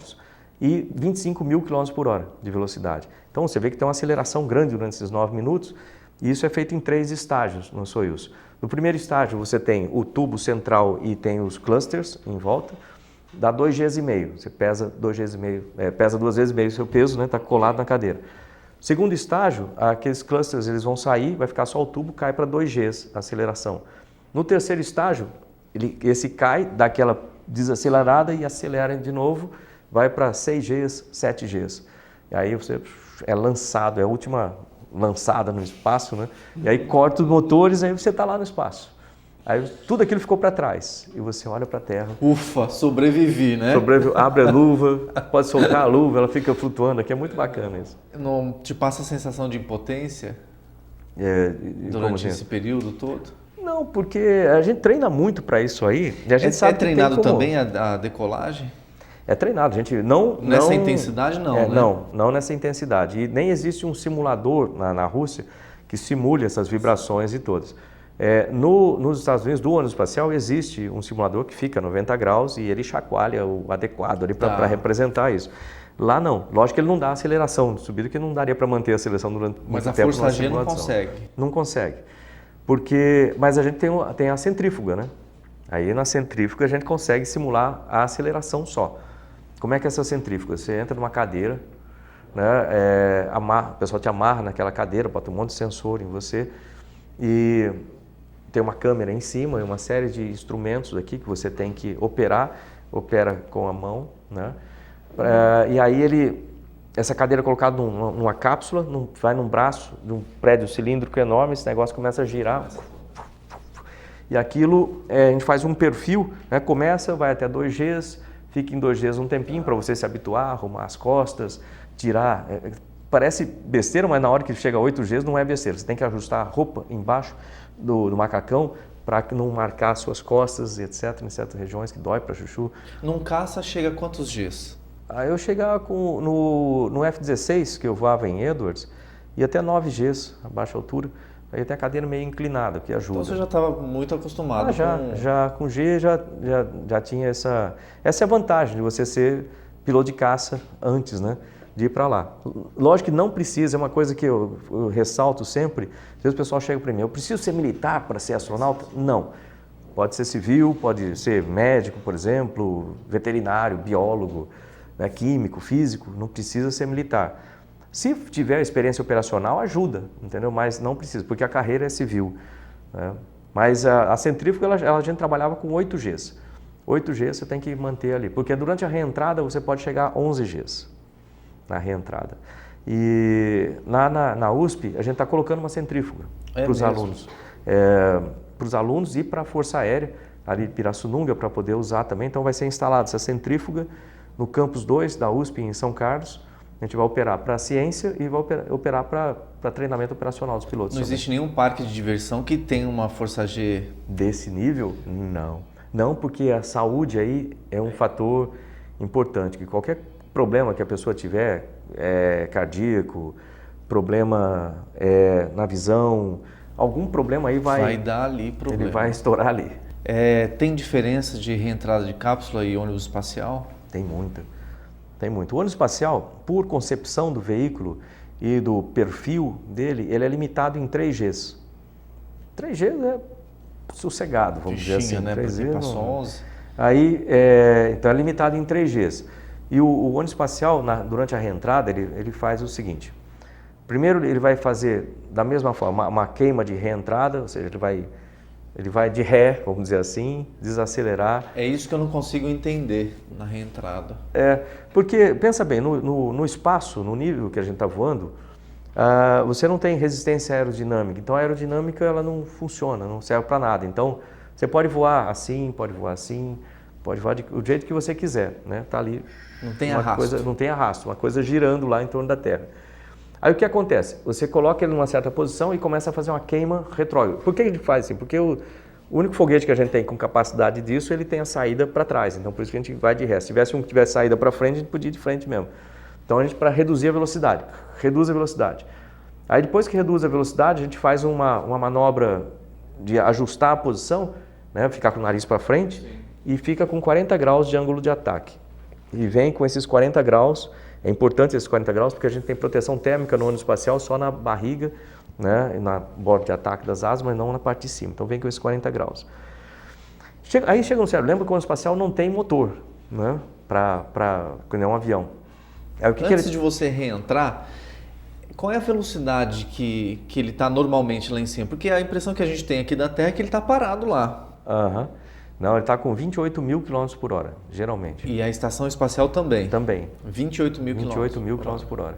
e 25 mil km por hora de velocidade. Então você vê que tem uma aceleração grande durante esses 9 minutos, e isso é feito em 3 estágios no Soyuz. No primeiro estágio você tem o tubo central e tem os clusters em volta, dá 2,5 Gs, você pesa 2,5 Gs, pesa 2 vezes meio o seu peso, né, está colado na cadeira. Segundo estágio, aqueles clusters eles vão sair, vai ficar só o tubo, cai para 2 Gs a aceleração. No terceiro estágio, esse cai, dá aquela desacelerada e acelera de novo, vai para 6 Gs, 7 Gs. E aí você é lançado, é a última lançada no espaço, né? E aí corta os motores, aí você está lá no espaço. Aí tudo aquilo ficou para trás e você olha para a Terra. Ufa, sobrevivi, né? Abre a luva, pode soltar a luva, ela fica flutuando aqui, é muito bacana isso. Não te passa a sensação de impotência durante esse período todo? Não, porque a gente treina muito para isso aí. E a gente sabe treinado que tem como... também a decolagem? É treinado, a gente não... Nessa intensidade não, né? Não nessa intensidade. E nem existe um simulador na Rússia que simule essas vibrações e todas. Nos Estados Unidos, do ônibus espacial, existe um simulador que fica a 90 graus e ele chacoalha o adequado ali para representar isso. Lá não. Lógico que ele não dá aceleração de subida, que não daria para manter a aceleração durante muito tempo. Mas a força G não consegue? Não consegue. Mas a gente tem a centrífuga, né? Aí na centrífuga a gente consegue simular a aceleração só. Como é que é essa centrífuga? Você entra numa cadeira, né? O pessoal te amarra naquela cadeira, bota um monte de sensor em você e tem uma câmera em cima e uma série de instrumentos aqui que você tem que opera com a mão, né? E aí essa cadeira é colocada numa cápsula, vai num braço de um prédio cilíndrico enorme, esse negócio começa a girar. E aquilo, a gente faz um perfil, né? Começa, vai até 2Gs, fica em 2Gs um tempinho para você se habituar, arrumar as costas, tirar. Parece besteira, mas na hora que chega a 8Gs não é besteira. Você tem que ajustar a roupa embaixo do macacão para não marcar as suas costas, etc. Em certas regiões que dói para chuchu. Num caça chega a quantos Gs? Aí eu chegava no F-16, que eu voava em Edwards, e até 9Gs, a baixa altura. Aí tem a cadeira meio inclinada, que ajuda. Então você já estava muito acostumado já com G já tinha essa é a vantagem de você ser piloto de caça antes, né, de ir para lá. Lógico que não precisa, é uma coisa que eu ressalto sempre. Às vezes o pessoal chega para mim, eu preciso ser militar para ser astronauta? Não. Pode ser civil, pode ser médico, por exemplo, veterinário, biólogo, né, químico, físico, não precisa ser militar. Se tiver experiência operacional, ajuda, entendeu? Mas não precisa, porque a carreira é civil, né? Mas a centrífuga, a gente trabalhava com 8Gs. 8Gs você tem que manter ali, porque durante a reentrada você pode chegar a 11Gs na reentrada. E na USP, a gente está colocando uma centrífuga para os alunos. Para os alunos e para a Força Aérea, ali de Pirassununga, para poder usar também. Então vai ser instalada essa centrífuga no Campus 2 da USP em São Carlos. A gente vai operar para a ciência e vai operar para treinamento operacional dos pilotos. Não existe nenhum parque de diversão que tenha uma Força G desse nível? Não. Não, porque a saúde aí é um fator importante. Que qualquer problema que a pessoa tiver, cardíaco, problema na visão, algum problema aí vai dar ali problema. Ele vai estourar ali. Tem diferença de reentrada de cápsula e ônibus espacial? Tem muita. Tem muito. O ônibus espacial, por concepção do veículo e do perfil dele, ele é limitado em 3Gs. 3Gs é sossegado, vamos dizer assim. Né? 3G passou 11. Aí, então é limitado em 3Gs. E o ônibus espacial, durante a reentrada, ele faz o seguinte. Primeiro, ele vai fazer, da mesma forma, uma queima de reentrada, ou seja, ele vai de ré, vamos dizer assim, desacelerar. É isso que eu não consigo entender na reentrada. Porque, pensa bem, no espaço, no nível que a gente está voando, você não tem resistência aerodinâmica. Então a aerodinâmica ela não funciona, não serve para nada. Então você pode voar assim, pode voar do jeito que você quiser, né? Tá ali. Não tem arrasto. Não tem arrasto, uma coisa girando lá em torno da Terra. Aí o que acontece? Você coloca ele numa certa posição e começa a fazer uma queima retrógrada. Por que a gente faz assim? Porque o único foguete que a gente tem com capacidade disso, ele tem a saída para trás. Então por isso que a gente vai de ré. Se tivesse um que tivesse saída para frente, a gente podia ir de frente mesmo. Então a gente, para reduzir a velocidade, reduz a velocidade. Aí depois que reduz a velocidade, a gente faz uma manobra de ajustar a posição, né? Ficar com o nariz para frente e fica com 40 graus de ângulo de ataque. E vem com esses 40 graus. É importante esses 40 graus porque a gente tem proteção térmica no ônibus espacial só na barriga, né, e na borda de ataque das asas, mas não na parte de cima. Então vem com esses 40 graus. Aí chega no céu. Lembra que o ônibus espacial não tem motor, né, que nem um avião. Antes de você reentrar, qual é a velocidade que ele está normalmente lá em cima? Porque a impressão que a gente tem aqui da Terra é que ele está parado lá. Não, ele está com 28 mil km por hora, geralmente. E a estação espacial também? Também. 28 mil km por hora.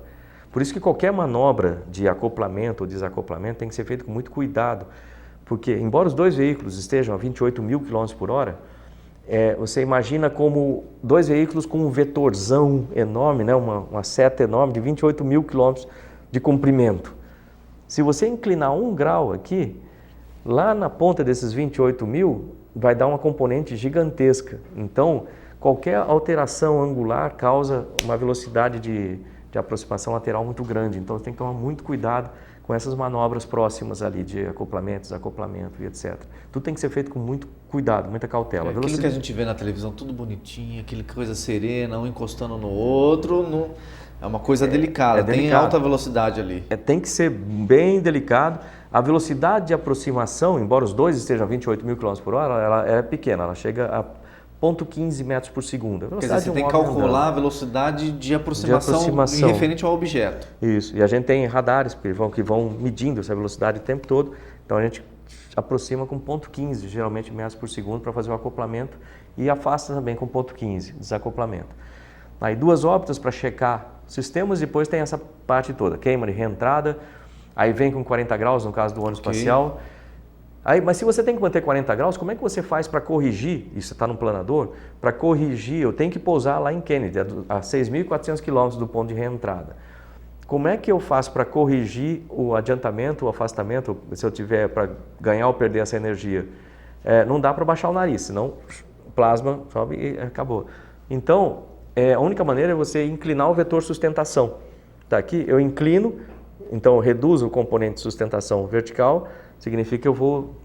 Por isso que qualquer manobra de acoplamento ou desacoplamento tem que ser feito com muito cuidado. Porque, embora os dois veículos estejam a 28 mil km por hora, você imagina como dois veículos com um vetorzão enorme, né? uma seta enorme de 28 mil km de comprimento. Se você inclinar 1 grau aqui, lá na ponta desses 28 mil, vai dar uma componente gigantesca. Então, qualquer alteração angular causa uma velocidade de aproximação lateral muito grande. Então, você tem que tomar muito cuidado com essas manobras próximas ali de acoplamento, desacoplamento e etc. Tudo tem que ser feito com muito cuidado, muita cautela. Aquilo que a gente vê na televisão, tudo bonitinho, aquela coisa serena, um encostando no outro, é uma coisa delicada, tem alta velocidade ali. Tem que ser bem delicado. A velocidade de aproximação, embora os dois estejam a 28 mil km por hora, ela é pequena, ela chega a 0,15 metros por segundo. Quer dizer, você tem que calcular a velocidade de aproximação em referente ao objeto. Isso, e a gente tem radares que vão medindo essa velocidade o tempo todo, então a gente aproxima com 0,15, geralmente metros por segundo, para fazer o acoplamento e afasta também com 0,15, desacoplamento. Aí 2 órbitas para checar sistemas, depois tem essa parte toda, queima de reentrada, aí vem com 40 graus no caso do ônibus espacial. Aí, mas se você tem que manter 40 graus, como é que você faz para corrigir, isso está num planador, para corrigir, eu tenho que pousar lá em Kennedy, a 6.400 km do ponto de reentrada. Como é que eu faço para corrigir o adiantamento, o afastamento, se eu tiver para ganhar ou perder essa energia? Não dá para baixar o nariz, senão o plasma sobe e acabou. Então, a única maneira é você inclinar o vetor sustentação. Tá aqui, eu inclino, então eu reduzo o componente de sustentação vertical, significa que eu vou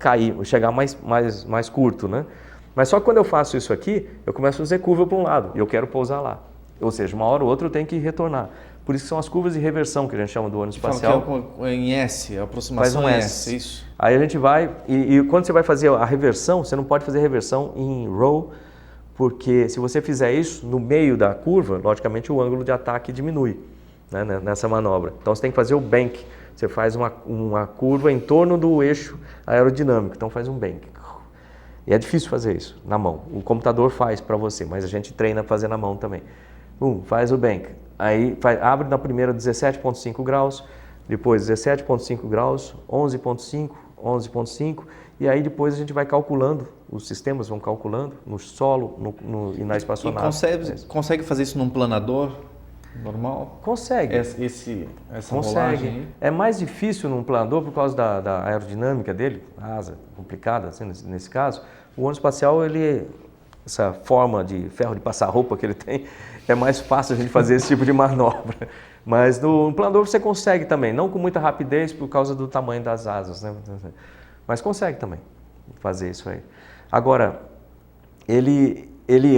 cair, vou chegar mais curto, né? Mas só que quando eu faço isso aqui, eu começo a fazer curva para um lado e eu quero pousar lá. Ou seja, uma hora ou outra eu tenho que retornar. Por isso que são as curvas de reversão que a gente chama do ônibus espacial. Que é em S, a aproximação faz um em S. isso. Aí a gente vai, e quando você vai fazer a reversão, você não pode fazer reversão em row, porque se você fizer isso no meio da curva, logicamente o ângulo de ataque diminui, né, nessa manobra. Então você tem que fazer o bank. Você faz uma curva em torno do eixo aerodinâmico, então faz um bank. E é difícil fazer isso na mão. O computador faz para você, mas a gente treina para fazer na mão também. Faz o bank. Aí abre na primeira 17,5 graus, depois 17,5 graus, 11,5, 11,5, e aí depois a gente vai calculando, os sistemas vão calculando no solo e na espaçonave. E consegue fazer isso num planador normal? Consegue. Essa Consegue. rolagem aí? É mais difícil num planador por causa da aerodinâmica dele, asa complicada, assim, nesse caso. O ônibus espacial, essa forma de ferro de passar roupa que ele tem, é mais fácil a gente fazer esse tipo de manobra. Mas no planador você consegue também, não com muita rapidez por causa do tamanho das asas, né? Mas consegue também fazer isso aí. Agora, ele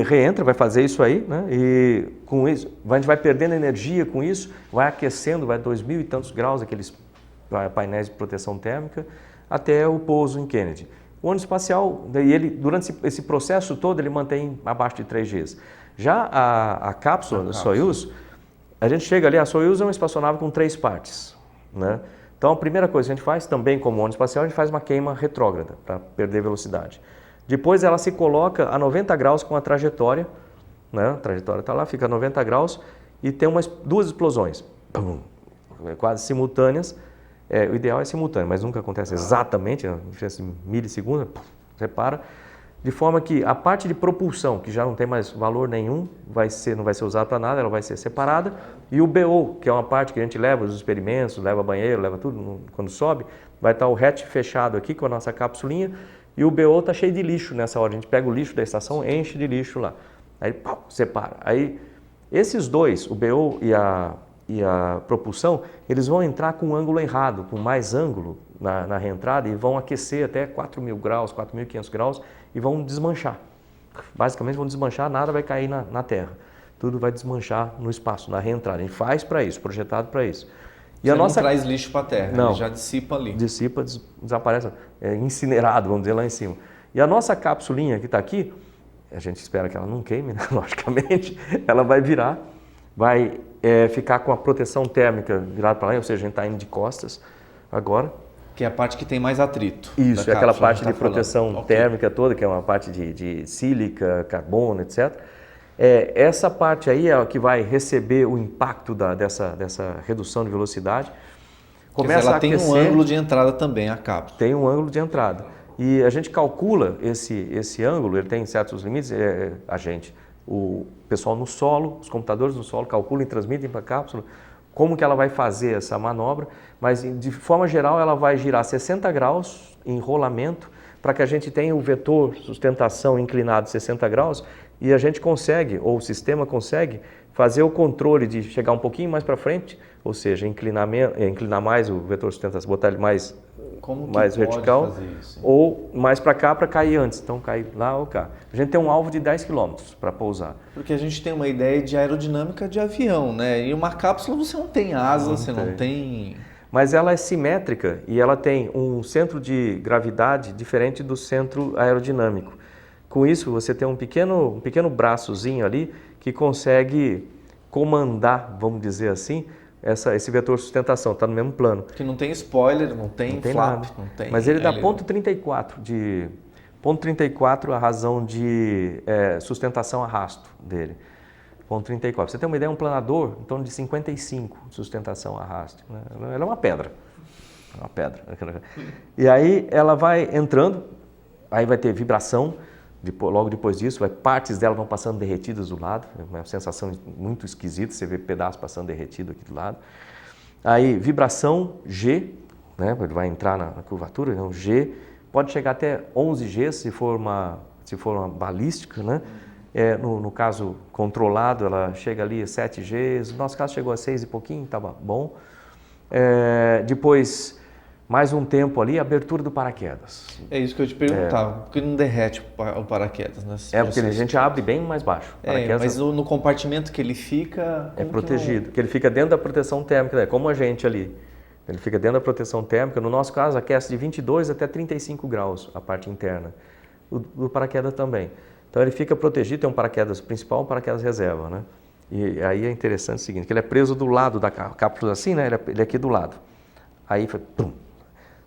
reentra, vai fazer isso aí, né? E com isso, a gente vai perdendo energia com isso, vai aquecendo, vai a 2.000 e tantos graus, aqueles painéis de proteção térmica, até o pouso em Kennedy. O ônibus espacial, durante esse processo todo, ele mantém abaixo de 3 Gs. Já a cápsula da Soyuz, a gente chega ali, a Soyuz é uma espaçonave com 3 partes, né? Então a primeira coisa que a gente faz, também como ônibus espacial, a gente faz uma queima retrógrada, para perder velocidade. Depois ela se coloca a 90 graus com a trajetória, né? A trajetória está lá, fica a 90 graus e tem 2 explosões, quase simultâneas. O ideal é simultâneo, mas nunca acontece exatamente, a diferença de milissegundos, você para. De forma que a parte de propulsão, que já não tem mais valor nenhum, não vai ser usada para nada, ela vai ser separada. E o BO, que é uma parte que a gente leva os experimentos, leva banheiro, leva tudo, quando sobe, vai estar o hatch fechado aqui com a nossa capsulinha e o BO está cheio de lixo nessa hora. A gente pega o lixo da estação, enche de lixo lá. Aí, separa. Aí, esses dois, o BO e a propulsão, eles vão entrar com um ângulo errado, com mais ângulo na reentrada e vão aquecer até 4.000 graus, 4.500 graus e vão desmanchar. Basicamente vão desmanchar, nada vai cair na Terra. Tudo vai desmanchar no espaço, na reentrada. A gente faz para isso, projetado para isso. E Você não traz lixo para a Terra, não, ele já dissipa ali. Dissipa, desaparece, incinerado, vamos dizer, lá em cima. E a nossa capsulinha que está aqui, a gente espera que ela não queime, né? Logicamente, ela vai virar, vai ficar com a proteção térmica virada para lá, ou seja, a gente está indo de costas agora. Que é a parte que tem mais atrito. Isso, é aquela parte de falando. proteção térmica toda, que é uma parte de sílica, carbono, etc. Essa parte aí é a que vai receber o impacto dessa redução de velocidade. Começa ela a tem aquecer, um ângulo de entrada também, a cápsula. tem um ângulo de entrada. E a gente calcula esse ângulo, ele tem certos limites, o pessoal no solo, os computadores no solo calculam e transmitem para a cápsula como que ela vai fazer essa manobra, mas de forma geral ela vai girar 60 graus em rolamento para que a gente tenha o vetor sustentação inclinado 60 graus e a gente consegue, ou o sistema consegue, fazer o controle de chegar um pouquinho mais para frente, ou seja, inclinar mais o vetor sustentação, botar ele mais vertical, fazer isso, ou mais para cá para cair antes, então cair lá ou cá. A gente tem um alvo de 10 km para pousar. Porque a gente tem uma ideia de aerodinâmica de avião, né? E uma cápsula você não tem asa, não tem... Mas ela é simétrica e ela tem um centro de gravidade diferente do centro aerodinâmico. Com isso, você tem um pequeno braçozinho ali que consegue comandar, vamos dizer assim, esse vetor de sustentação, está no mesmo plano. Que não tem spoiler, não tem flap, nada. não tem... Mas ele dá ponto 34 a razão de sustentação arrasto dele. 0,34. Pra você ter uma ideia, um planador em torno de 55 de sustentação arraste. Né? Ela é uma pedra. É uma pedra. E aí ela vai entrando, aí vai ter vibração, logo depois disso, partes dela vão passando derretidas do lado, é uma sensação muito esquisita, você vê pedaços passando derretido aqui do lado. Aí vibração G, né? Ele vai entrar na curvatura, então G, pode chegar até 11 G se for uma balística, né? No caso controlado, ela chega ali a 7 Gs, no nosso caso chegou a 6 e pouquinho, estava bom. Depois, mais um tempo ali, abertura do paraquedas. É isso que eu te perguntava, por que não derrete o paraquedas? Né? Porque a gente abre bem mais baixo. Mas no compartimento que ele fica... É protegido, porque ele fica dentro da proteção térmica, como a gente ali. Ele fica dentro da proteção térmica, no nosso caso aquece de 22 até 35 graus a parte interna. O paraquedas também. Então ele fica protegido, tem um paraquedas principal, um paraquedas reserva, né? E aí é interessante o seguinte, que ele é preso do lado da cápsula assim, né? Ele é aqui do lado. Aí pum,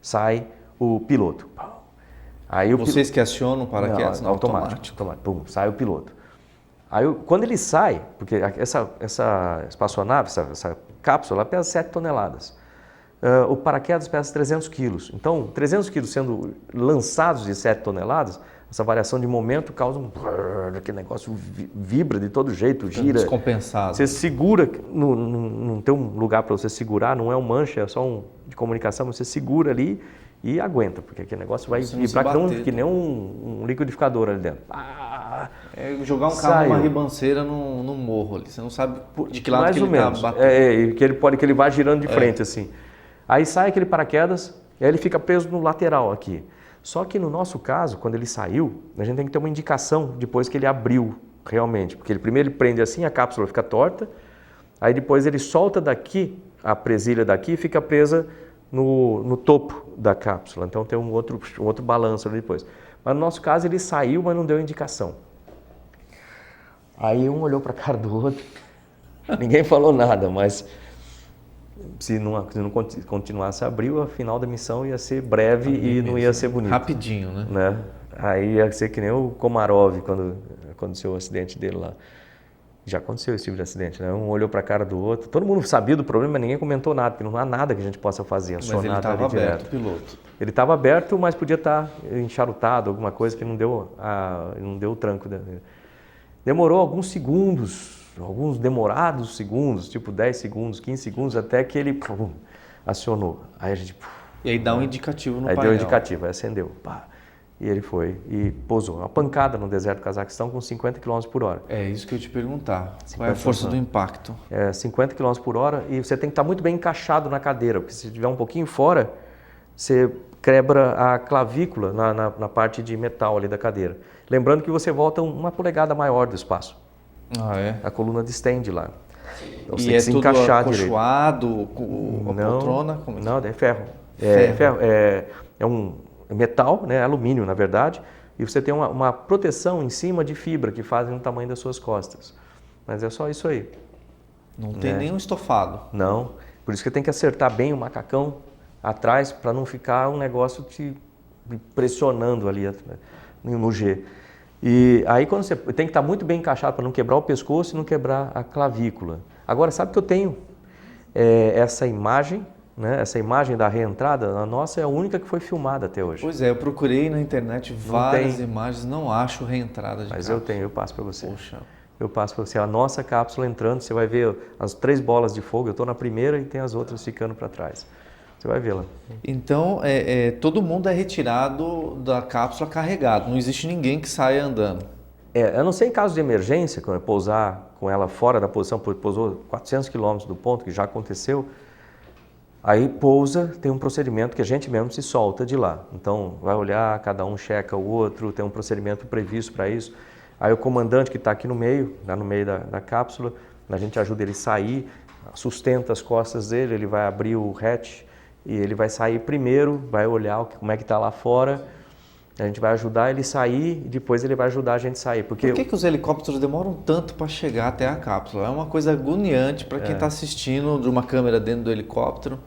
sai o piloto. Aí Vocês que acionam o paraquedas? Não, automático. Pum, sai o piloto. Aí quando ele sai, porque essa espaçonave, essa cápsula, ela pesa 7 toneladas. O paraquedas pesa 300 quilos. Então, 300 quilos sendo lançados de 7 toneladas, essa variação de momento causa aquele negócio vibra de todo jeito, gira. Descompensado. Você segura, não tem um lugar para você segurar, não é um manche, é só de comunicação, você segura ali e aguenta, porque aquele negócio vai vibrar que nem um liquidificador ali dentro. É jogar um carro numa ribanceira no morro ali, você não sabe de que lado mais que ou ele menos. está batendo. Que ele vai girando de frente assim. Aí sai aquele paraquedas e aí ele fica preso no lateral aqui. Só que no nosso caso, quando ele saiu, a gente tem que ter uma indicação depois que ele abriu realmente. Porque primeiro ele prende assim, a cápsula fica torta, aí depois ele solta daqui, a presilha daqui fica presa no topo da cápsula. Então tem um outro balanço ali depois. Mas no nosso caso ele saiu, mas não deu indicação. Aí um olhou para a cara do outro, ninguém falou nada, mas... Se não continuasse a abrir, a final da missão ia ser breve e não ia ser bonito. Rapidinho, né? Aí ia ser que nem o Komarov quando aconteceu o acidente dele lá. Já aconteceu esse tipo de acidente, né? Um olhou para a cara do outro. Todo mundo sabia do problema, mas ninguém comentou nada, porque não há nada que a gente possa fazer. Mas ele estava aberto, o piloto. Ele estava aberto, mas podia estar encharutado, alguma coisa que não deu o tranco. Demorou alguns segundos. Alguns demorados segundos, tipo 10 segundos, 15 segundos, até que ele acionou. Aí a gente... E aí dá um indicativo no painel. Aí deu um indicativo, aí acendeu. E ele foi e pousou. Uma pancada no deserto do Cazaquistão com 50 km por hora. É isso que eu ia te perguntar. Qual é a força do impacto? 50 km por hora e você tem que estar muito bem encaixado na cadeira, porque se estiver um pouquinho fora, você quebra a clavícula na parte de metal ali da cadeira. Lembrando que você volta 1 polegada maior do espaço. A coluna distende lá. Então, você tem que se encaixar acolchoado, a poltrona? Não, é ferro. É um metal, né, alumínio na verdade, e você tem uma proteção em cima de fibra que fazem o tamanho das suas costas. Mas é só isso aí. Não tem nenhum estofado. Não, por isso que tem que acertar bem o macacão atrás para não ficar um negócio te pressionando ali no G. E aí quando você tem que estar muito bem encaixado para não quebrar o pescoço e não quebrar a clavícula. Agora, sabe que eu tenho essa imagem, né? Essa imagem da reentrada, a nossa é a única que foi filmada até hoje. Pois é, eu procurei na internet várias imagens, não acho reentrada de Mas cápsula. eu tenho, eu passo para você. Poxa. Eu passo para você a nossa cápsula entrando, você vai ver as 3 bolas de fogo, eu estou na primeira e tem as outras ficando para trás. Você vai vê-la. Então, todo mundo é retirado da cápsula carregado, não existe ninguém que saia andando. A não ser em caso de emergência, quando pousar com ela fora da posição, pousou 400 km do ponto, que já aconteceu, aí pousa, tem um procedimento que a gente mesmo se solta de lá. Então, vai olhar, cada um checa o outro, tem um procedimento previsto para isso. Aí o comandante que está aqui no meio, lá no meio da cápsula, a gente ajuda ele a sair, sustenta as costas dele, ele vai abrir o hatch, e ele vai sair primeiro, vai olhar como é que está lá fora, a gente vai ajudar ele a sair e depois ele vai ajudar a gente a sair. Por que os helicópteros demoram tanto para chegar até a cápsula? É uma coisa agoniante para quem está assistindo de uma câmera dentro do helicóptero.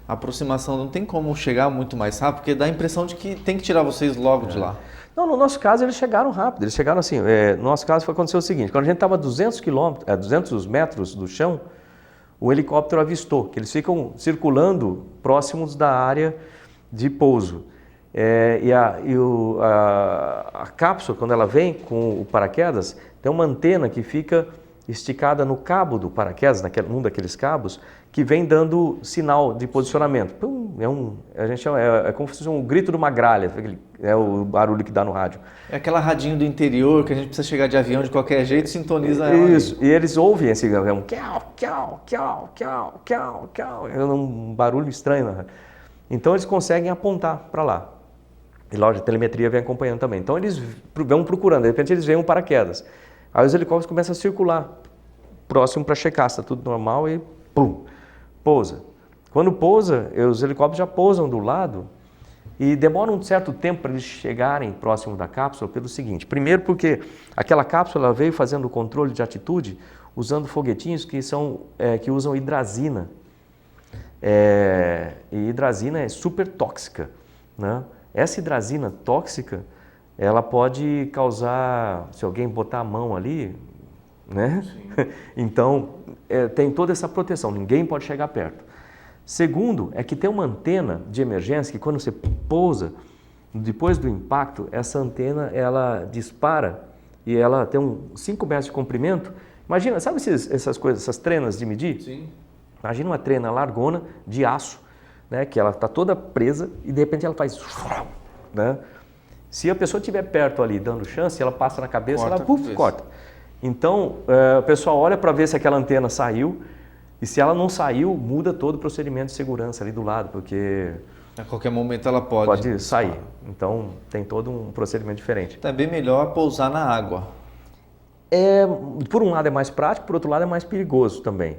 A aproximação não tem como chegar muito mais rápido, porque dá a impressão de que tem que tirar vocês logo de lá. Não, no nosso caso eles chegaram rápido, eles chegaram assim, no nosso caso aconteceu o seguinte, quando a gente estava a 200 metros do chão, o helicóptero avistou, que eles ficam circulando próximos da área de pouso. A cápsula, quando ela vem com o paraquedas, tem uma antena que fica esticada no cabo do paraquedas, num daqueles cabos, que vem dando sinal de posicionamento. Pum, a gente chama, é como se fosse um grito de uma gralha, é o barulho que dá no rádio. É aquela radinho do interior que a gente precisa chegar de avião de qualquer jeito, sintoniza ela. Isso, e eles ouvem esse quiau, quiau, quiau, quiau, quiau, quiau, é um barulho estranho na rádio. Então eles conseguem apontar para lá. E lógico, a telemetria vem acompanhando também. Então eles vão procurando, de repente eles veem um paraquedas. Aí os helicópteros começam a circular próximo para checar se está tudo normal e pum, pousa. Quando pousa, os helicópteros já pousam do lado e demora um certo tempo para eles chegarem próximo da cápsula pelo seguinte. Primeiro porque aquela cápsula veio fazendo o controle de altitude usando foguetinhos que usam hidrazina. E hidrazina é super tóxica, né? Essa hidrazina tóxica, ela pode causar, se alguém botar a mão ali, né? Então, tem toda essa proteção, ninguém pode chegar perto. Segundo, é que tem uma antena de emergência que quando você pousa, depois do impacto, essa antena, ela dispara e ela tem 5 metros de comprimento. Imagina, sabe essas coisas, essas trenas de medir? Sim. Imagina uma trena largona de aço, né, que ela está toda presa e de repente ela faz, né? Se a pessoa estiver perto ali dando chance, ela passa na cabeça, corta. Então, o pessoal olha para ver se aquela antena saiu e se ela não saiu, muda todo o procedimento de segurança ali do lado, porque a qualquer momento ela pode sair. Então, tem todo um procedimento diferente. É bem melhor pousar na água. Por um lado é mais prático, por outro lado é mais perigoso também.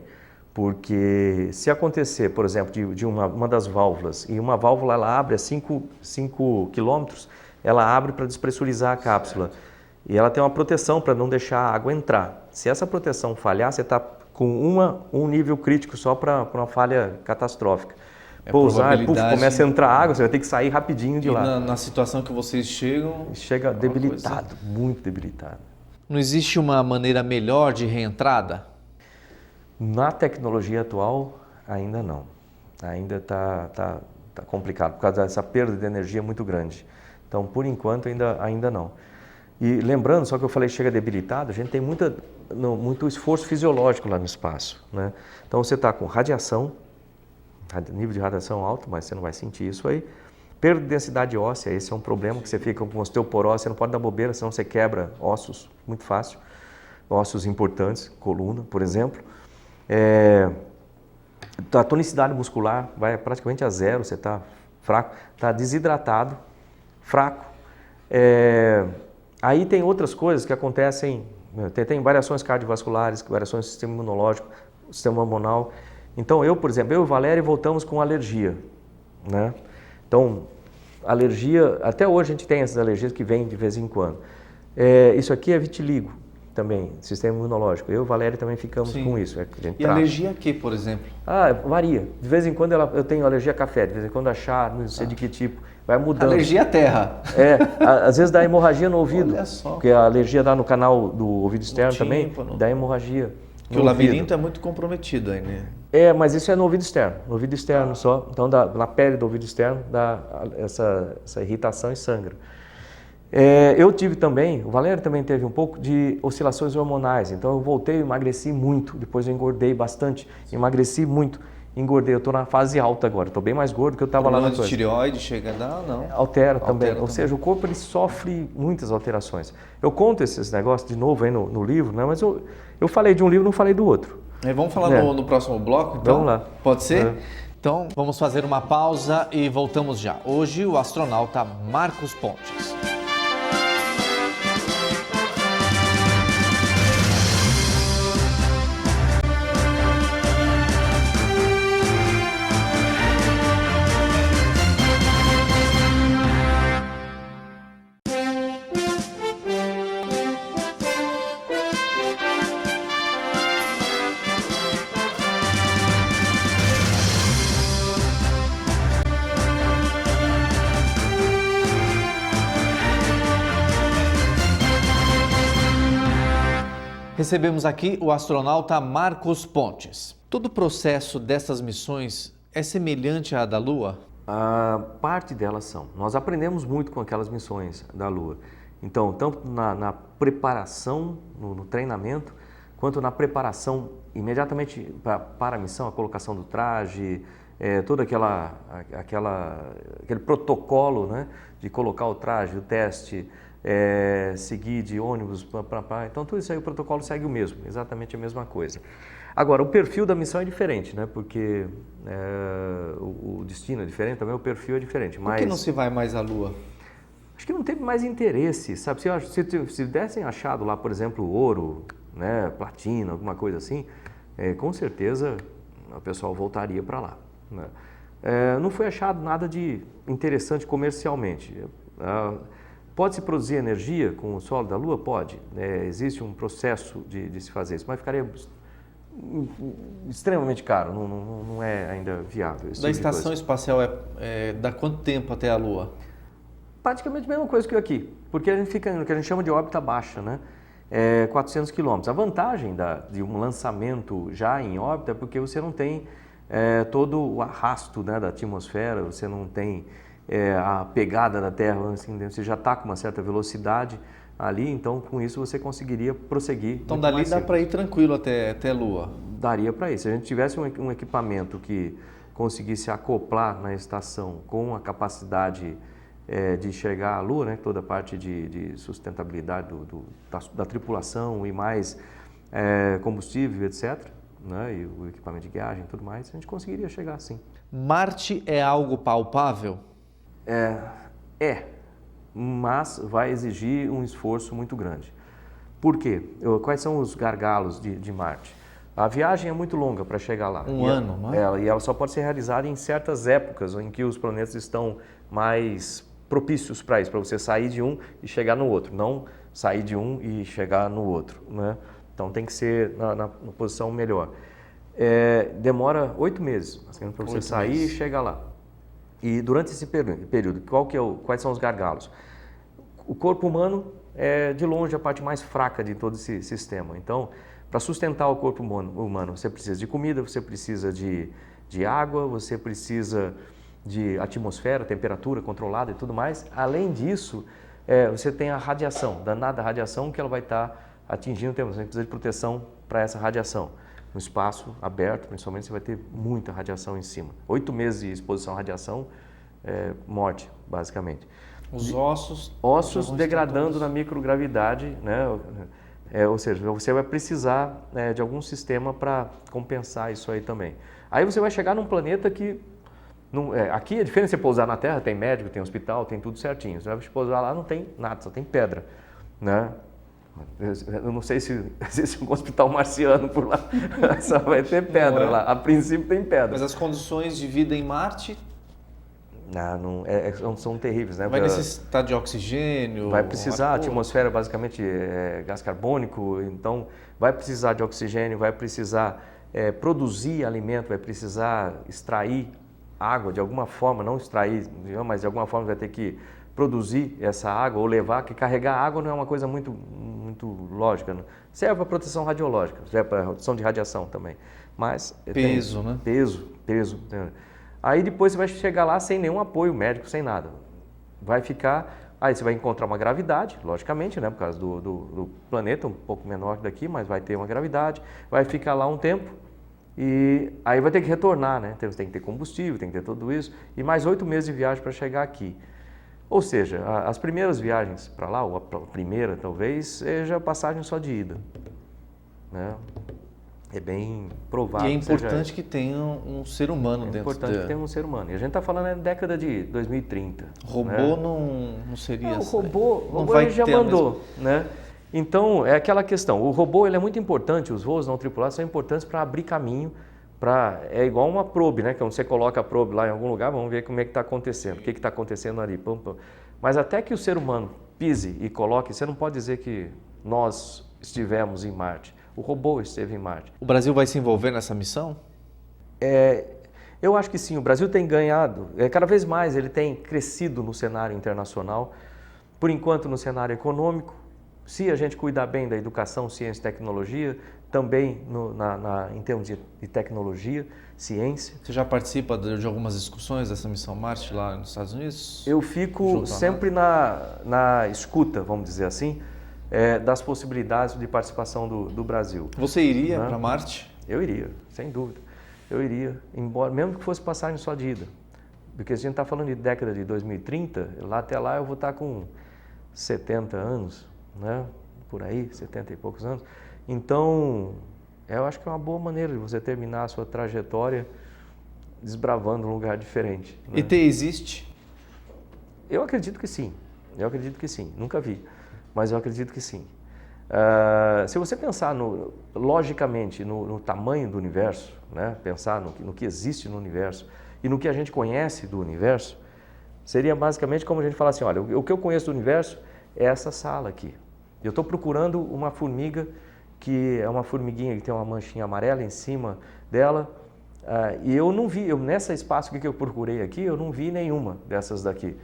Porque se acontecer, por exemplo, de uma das válvulas, e uma válvula ela abre a 5 quilômetros, ela abre para despressurizar a cápsula. E ela tem uma proteção para não deixar a água entrar. Se essa proteção falhar, você está com um nível crítico só para uma falha catastrófica. Pousar, começa a entrar água, você vai ter que sair rapidinho de lá. Na situação que vocês chegam... Chega debilitado, muito debilitado. Não existe uma maneira melhor de reentrada? Na tecnologia atual, ainda não. Ainda está complicado, por causa dessa perda de energia muito grande. Então, por enquanto, ainda não. E lembrando, só que eu falei chega debilitado, a gente tem muito esforço fisiológico lá no espaço, né? Então, você está com radiação, nível de radiação alto, mas você não vai sentir isso aí. Perda de densidade óssea, esse é um problema, que você fica com osteoporose, você não pode dar bobeira, senão você quebra ossos muito fácil. Ossos importantes, coluna, por exemplo. A tonicidade muscular vai praticamente a zero, você está fraco, está desidratado, fraco. Aí tem outras coisas que acontecem, tem variações cardiovasculares, variações do sistema imunológico, sistema hormonal. Então por exemplo, eu e o Valério voltamos com alergia, né? Então, alergia, até hoje a gente tem essas alergias que vêm de vez em quando. Isso aqui é vitiligo também, sistema imunológico. Eu e o Valério também ficamos com isso. Alergia a quê, por exemplo? Varia. De vez em quando eu tenho alergia a café, de vez em quando a chá, não sei de que tipo. Vai mudando. Alergia à terra. Às vezes dá hemorragia no ouvido. Olha só. Porque a alergia dá no canal do ouvido externo também, dá hemorragia. Que o labirinto é muito comprometido aí, né? Mas isso é no ouvido externo só. Então, na pele do ouvido externo, dá essa irritação e sangra. Eu tive também, o Valério também teve um pouco de oscilações hormonais. Então, eu voltei e emagreci muito. Depois eu engordei bastante, emagreci muito. Engordei, eu estou na fase alta agora, estou bem mais gordo que eu estava lá na coisa. De tireoide chega a dar, não? Altera também, ou seja, o corpo ele sofre muitas alterações. Eu conto esses negócios de novo aí no livro, né? Mas eu falei de um livro, não falei do outro. Vamos falar no próximo bloco, então? Vamos lá. Pode ser? Então, vamos fazer uma pausa e voltamos já. Hoje, o astronauta Marcos Pontes. Recebemos aqui o astronauta Marcos Pontes. Todo o processo dessas missões é semelhante à da Lua? A parte delas são. Nós aprendemos muito com aquelas missões da Lua. Então, tanto na preparação, no treinamento, quanto na preparação imediatamente para a missão, a colocação do traje, todo aquele protocolo, né, de colocar o traje, o teste, seguir de ônibus, então tudo isso aí o protocolo segue o mesmo, exatamente a mesma coisa. Agora, o perfil da missão é diferente, né, porque o destino é diferente, também o perfil é diferente. Por que não se vai mais à Lua? Acho que não teve mais interesse, sabe? Se tivessem achado lá, por exemplo, ouro, né, platina, alguma coisa assim, com certeza o pessoal voltaria para lá, né? Não foi achado nada de interessante comercialmente. Pode-se produzir energia com o solo da Lua? Pode. Existe um processo de se fazer isso, mas ficaria extremamente caro, não é ainda viável. Da estação espacial dá quanto tempo até a Lua? Praticamente a mesma coisa que aqui, porque a gente fica no que a gente chama de órbita baixa, né? 400 quilômetros. A vantagem de um lançamento já em órbita é porque você não tem todo o arrasto, né, da atmosfera, você não tem a pegada da Terra, assim, você já está com uma certa velocidade ali, então com isso você conseguiria prosseguir. Então dali dá para ir tranquilo até a Lua? Daria para ir. Se a gente tivesse um equipamento que conseguisse acoplar na estação com a capacidade de chegar à Lua, né, toda a parte de sustentabilidade da tripulação e mais combustível, etc., né, e o equipamento de guiagem e tudo mais, a gente conseguiria chegar sim. Marte é algo palpável? Mas vai exigir um esforço muito grande. Por quê? Quais são os gargalos de Marte? A viagem é muito longa para chegar lá. Um ano, não é? E ela só pode ser realizada em certas épocas em que os planetas estão mais propícios para isso, para você sair de um e chegar no outro, não sair de um e chegar no outro, né? Então tem que ser na posição melhor. Demora 8 meses para você sair e chegar lá. E durante esse período, quais são os gargalos? O corpo humano é de longe a parte mais fraca de todo esse sistema. Então, para sustentar o corpo humano, você precisa de comida, você precisa de água, você precisa de atmosfera, temperatura controlada e tudo mais. Além disso, você tem a radiação, danada radiação que ela vai estar atingindo, você precisa de proteção para essa radiação. No espaço aberto, principalmente, você vai ter muita radiação em cima. 8 meses de exposição à radiação, morte, basicamente. Os ossos... Ossos degradando na microgravidade, né? Ou seja, você vai precisar de algum sistema para compensar isso aí também. Aí você vai chegar num planeta que... aqui é diferente de você pousar na Terra, tem médico, tem hospital, tem tudo certinho. Você vai pousar lá, não tem nada, só tem pedra, né? Eu não sei se existe um hospital marciano por lá, só vai ter pedra lá. A princípio tem pedra. Mas as condições de vida em Marte... são terríveis, né? Vai necessitar de oxigênio? Vai precisar, a atmosfera basicamente é gás carbônico, então vai precisar de oxigênio, vai precisar produzir alimento, vai precisar extrair água de alguma forma, não extrair, mas de alguma forma vai ter que produzir essa água ou levar, que carregar água não é uma coisa muito lógica, né? Serve para proteção radiológica, serve para proteção de radiação também, mas... Peso, né? Peso. Aí depois você vai chegar lá sem nenhum apoio médico, sem nada. Vai ficar... Aí você vai encontrar uma gravidade, logicamente, né? Por causa do planeta, um pouco menor que daqui, mas vai ter uma gravidade. Vai ficar lá um tempo e aí vai ter que retornar, né? Então, tem que ter combustível, tem que ter tudo isso. E mais 8 meses de viagem para chegar aqui. Ou seja, as primeiras viagens para lá, ou a primeira talvez, seja passagem só de ida, né? É bem provável. E é importante que tenha um ser humano dentro. É importante que tenha um ser humano. E a gente está falando na década de 2030. Robô, né? não seria... O robô vai ele já ter mandou, né? Então, é aquela questão. O robô ele é muito importante, os voos não tripulados são importantes para abrir caminho. É igual uma probe, né? Quando você coloca a probe lá em algum lugar, vamos ver como é que está acontecendo, o que está acontecendo ali. Mas até que o ser humano pise e coloque, você não pode dizer que nós estivemos em Marte. O robô esteve em Marte. O Brasil vai se envolver nessa missão? Eu acho que sim. O Brasil tem ganhado, cada vez mais ele tem crescido no cenário internacional. Por enquanto no cenário econômico, Se a gente cuidar bem da educação, ciência e tecnologia, também em termos de tecnologia, ciência. Você já participa de algumas discussões dessa missão Marte lá nos Estados Unidos? Eu fico sempre na escuta, vamos dizer assim, das possibilidades de participação do Brasil. Você iria para Marte? Eu iria, sem dúvida. Eu iria, embora, mesmo que fosse passagem só de ida. Porque a gente está falando de década de 2030, até lá eu vou estar com 70 anos, né? Por aí, 70 e poucos anos. Então, eu acho que é uma boa maneira de você terminar a sua trajetória desbravando um lugar diferente. Né? ET existe? Eu acredito que sim. Nunca vi, mas eu acredito que sim. Se você pensar logicamente no tamanho do universo, né? Pensar no que existe no universo e no que a gente conhece do universo, seria basicamente como a gente falar assim, olha, o que eu conheço do universo é essa sala aqui. Eu estou procurando uma formiga que é uma formiguinha que tem uma manchinha amarela em cima dela, e eu não vi, nesse espaço que eu procurei aqui, eu não vi nenhuma dessas daqui.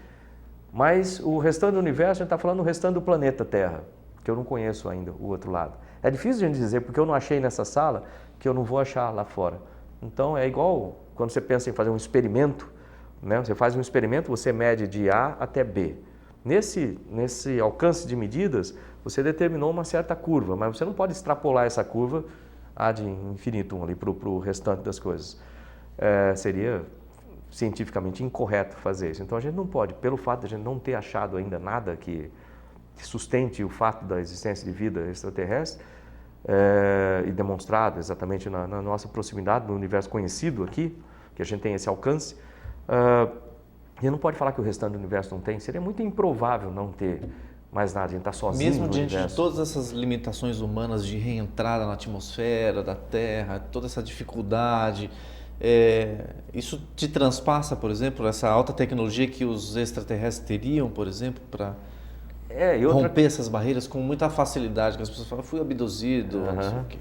Mas o restante do universo, a gente está falando do restante do planeta Terra, que eu não conheço ainda o outro lado. É difícil a gente dizer, porque eu não achei nessa sala, que eu não vou achar lá fora. Então é igual quando você pensa em fazer um experimento, né? Você faz um experimento, você mede de A até B. Nesse alcance de medidas, você determinou uma certa curva, mas você não pode extrapolar essa curva ad infinitum ali para o restante das coisas. Seria cientificamente incorreto fazer isso. Então a gente não pode, pelo fato de a gente não ter achado ainda nada que sustente o fato da existência de vida extraterrestre, e demonstrado exatamente na nossa proximidade, no universo conhecido aqui, que a gente tem esse alcance, e não pode falar que o restante do universo não tem. Seria muito improvável não ter mais nada, a gente está sozinho Mesmo no diante universo. de todas essas limitações humanas de reentrada na atmosfera da Terra, toda essa dificuldade, isso te transpassa, por exemplo, essa alta tecnologia que os extraterrestres teriam, por exemplo, para romper essas barreiras com muita facilidade, que as pessoas falam, fui abduzido, não sei o quê.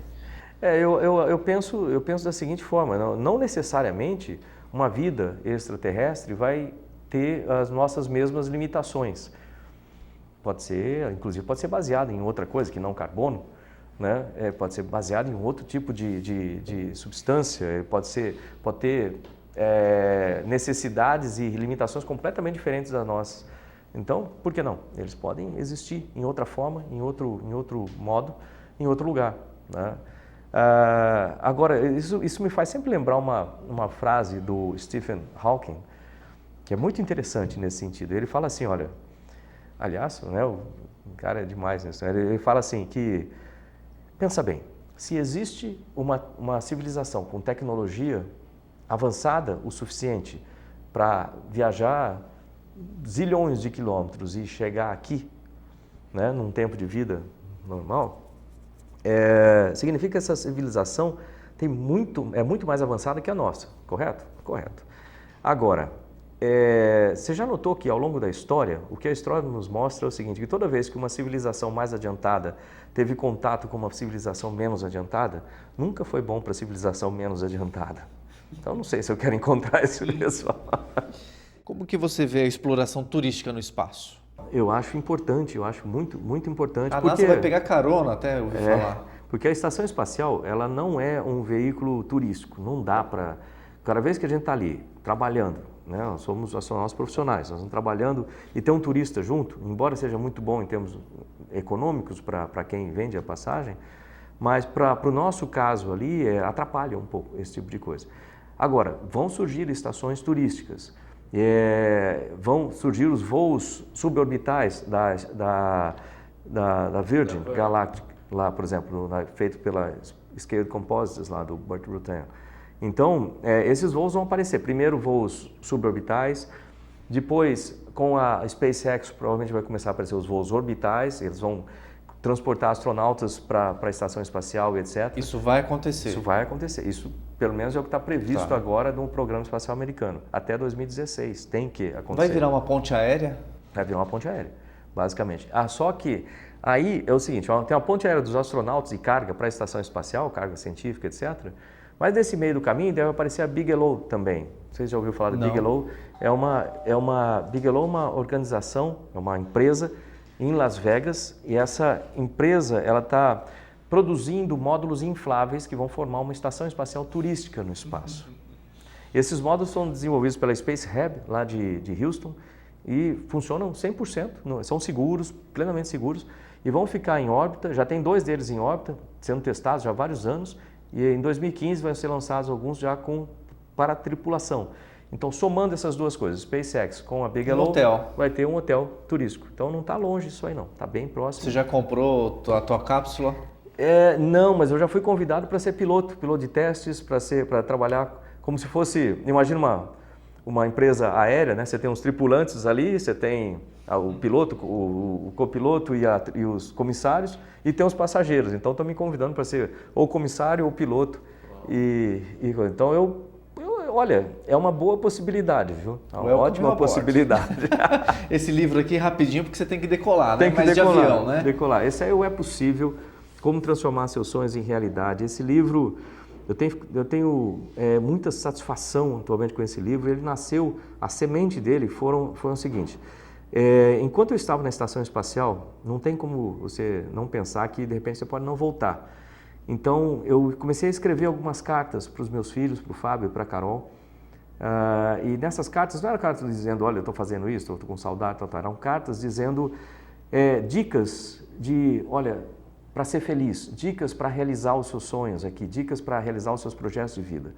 Eu penso da seguinte forma, não necessariamente uma vida extraterrestre vai ter as nossas mesmas limitações. Inclusive pode ser baseado em outra coisa que não carbono, né? Pode ser baseado em outro tipo de substância, pode ter necessidades e limitações completamente diferentes das nossas. Então, por que não? Eles podem existir em outra forma, em outro modo, em outro lugar, né? Agora, isso me faz sempre lembrar uma frase do Stephen Hawking, que é muito interessante nesse sentido. Ele fala assim, olha, aliás, né, o cara é demais nisso, né? Ele fala assim que, pensa bem, se existe uma civilização com tecnologia avançada o suficiente para viajar zilhões de quilômetros e chegar aqui, né, num tempo de vida normal, significa que essa civilização é muito mais avançada que a nossa, correto? Correto. Agora, você já notou que ao longo da história, o que a história nos mostra é o seguinte, que toda vez que uma civilização mais adiantada teve contato com uma civilização menos adiantada, nunca foi bom para a civilização menos adiantada. Então não sei se eu quero encontrar esse pessoal. Como que você vê a exploração turística no espaço? Eu acho importante, eu acho muito, muito importante. A NASA vai pegar carona, até ouvi falar. Porque a estação espacial, ela não é um veículo turístico, não dá para... Cada vez que a gente está ali, trabalhando, né, nós somos astronautas profissionais, nós estamos trabalhando e tem um turista junto, embora seja muito bom em termos econômicos para quem vende a passagem, mas para o nosso caso ali, atrapalha um pouco esse tipo de coisa. Agora, vão surgir estações turísticas, vão surgir os voos suborbitais da Virgin Galactic, lá, por exemplo, feito pela Scaled Composites, lá do Burt Rutan. Então, esses voos vão aparecer. Primeiro, voos suborbitais. Depois, com a SpaceX, provavelmente vai começar a aparecer os voos orbitais. Eles vão transportar astronautas para a estação espacial e etc. Isso vai acontecer? Isso vai acontecer. Isso, pelo menos, é o que está previsto agora no Programa Espacial Americano. Até 2016 tem que acontecer. Vai virar uma ponte aérea? Vai virar uma ponte aérea, basicamente. Só que aí é o seguinte, tem uma ponte aérea dos astronautas e carga para a estação espacial, carga científica, etc. Mas nesse meio do caminho deve aparecer a Bigelow também. Vocês já ouviram falar da Bigelow? Bigelow é uma organização, é uma empresa em Las Vegas, e essa empresa ela está produzindo módulos infláveis que vão formar uma estação espacial turística no espaço. Esses módulos são desenvolvidos pela Space Hub, lá de Houston, e funcionam 100%, são seguros, plenamente seguros, e vão ficar em órbita. Já tem 2 deles em órbita, sendo testados já há vários anos, e em 2015 vão ser lançados alguns já para tripulação. Então, somando essas duas coisas, SpaceX com a Bigelow, vai ter um hotel turístico. Então, não está longe isso aí não, está bem próximo. Você já comprou a tua cápsula? Não, mas eu já fui convidado para ser piloto de testes, para trabalhar como se fosse, imagina uma empresa aérea, né? Você tem os tripulantes ali, você tem o piloto, o copiloto e os comissários, e tem os passageiros. Então, estão me convidando para ser ou comissário ou piloto. Então, olha, é uma boa possibilidade, viu? Uma ótima possibilidade. Esse livro aqui rapidinho, porque você tem que decolar, né? Tem que decolar, de avião, né? Decolar. Esse aí É Possível, Como Transformar Seus Sonhos em Realidade. Esse livro, eu tenho muita satisfação atualmente com esse livro. Ele nasceu, a semente dele foi o seguinte: enquanto eu estava na estação espacial, não tem como você não pensar que de repente você pode não voltar. Então, eu comecei a escrever algumas cartas para os meus filhos, para o Fábio e para a Carol. E nessas cartas, não eram cartas dizendo, olha, eu estou fazendo isso, estou com saudade, eram cartas dizendo dicas para ser feliz, dicas para realizar os seus sonhos aqui, dicas para realizar os seus projetos de vida.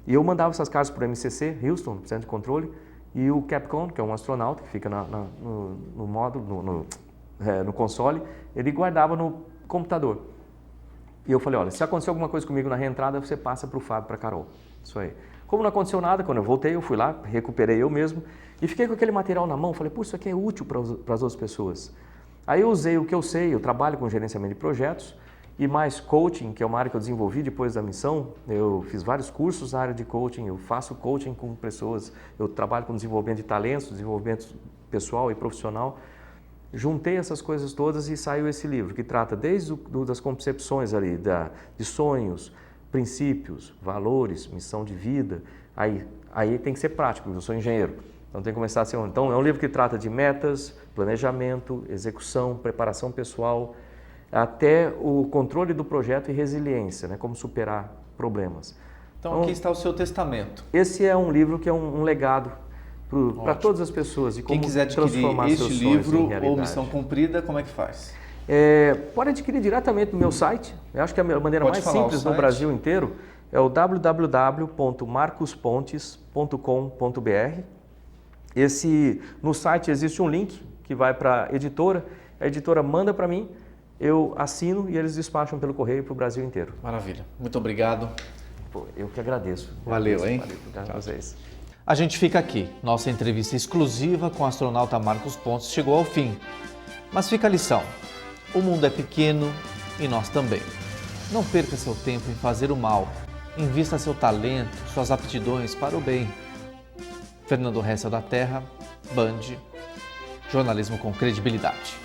E eu mandava essas cartas para o MCC, Houston, Centro de Controle, e o Capcom, que é um astronauta que fica no módulo, no console, ele guardava no computador. E eu falei, olha, se acontecer alguma coisa comigo na reentrada, você passa para o Fábio, para a Carol. Isso aí. Como não aconteceu nada, quando eu voltei, eu fui lá, recuperei eu mesmo e fiquei com aquele material na mão. Falei, isso aqui é útil para as outras pessoas. Aí eu usei o que eu sei, eu trabalho com gerenciamento de projetos e mais coaching, que é uma área que eu desenvolvi depois da missão. Eu fiz vários cursos na área de coaching, eu faço coaching com pessoas, eu trabalho com desenvolvimento de talentos, desenvolvimento pessoal e profissional. Juntei essas coisas todas e saiu esse livro, que trata desde das concepções ali, de sonhos, princípios, valores, missão de vida. Aí tem que ser prático, eu sou engenheiro, então tem que começar a ser... Então é um livro que trata de metas, planejamento, execução, preparação pessoal, até o controle do projeto e resiliência, né? Como superar problemas. Então aqui está o seu testamento. Esse é um livro que é um legado para todas as pessoas. E como quem quiser adquirir este livro ou Missão Cumprida, como é que faz? Pode adquirir diretamente no meu site. Eu acho que a maneira mais simples no Brasil inteiro é o www.marcospontes.com.br. No site existe um link que vai para a editora manda para mim, eu assino e eles despacham pelo correio para o Brasil inteiro. Maravilha. Muito obrigado. Eu que agradeço. Valeu, hein? Valeu por vocês. A gente fica aqui. Nossa entrevista exclusiva com o astronauta Marcos Pontes chegou ao fim. Mas fica a lição. O mundo é pequeno e nós também. Não perca seu tempo em fazer o mal. Invista seu talento, suas aptidões para o bem. Fernando Hessel da Terra, Band, jornalismo com credibilidade.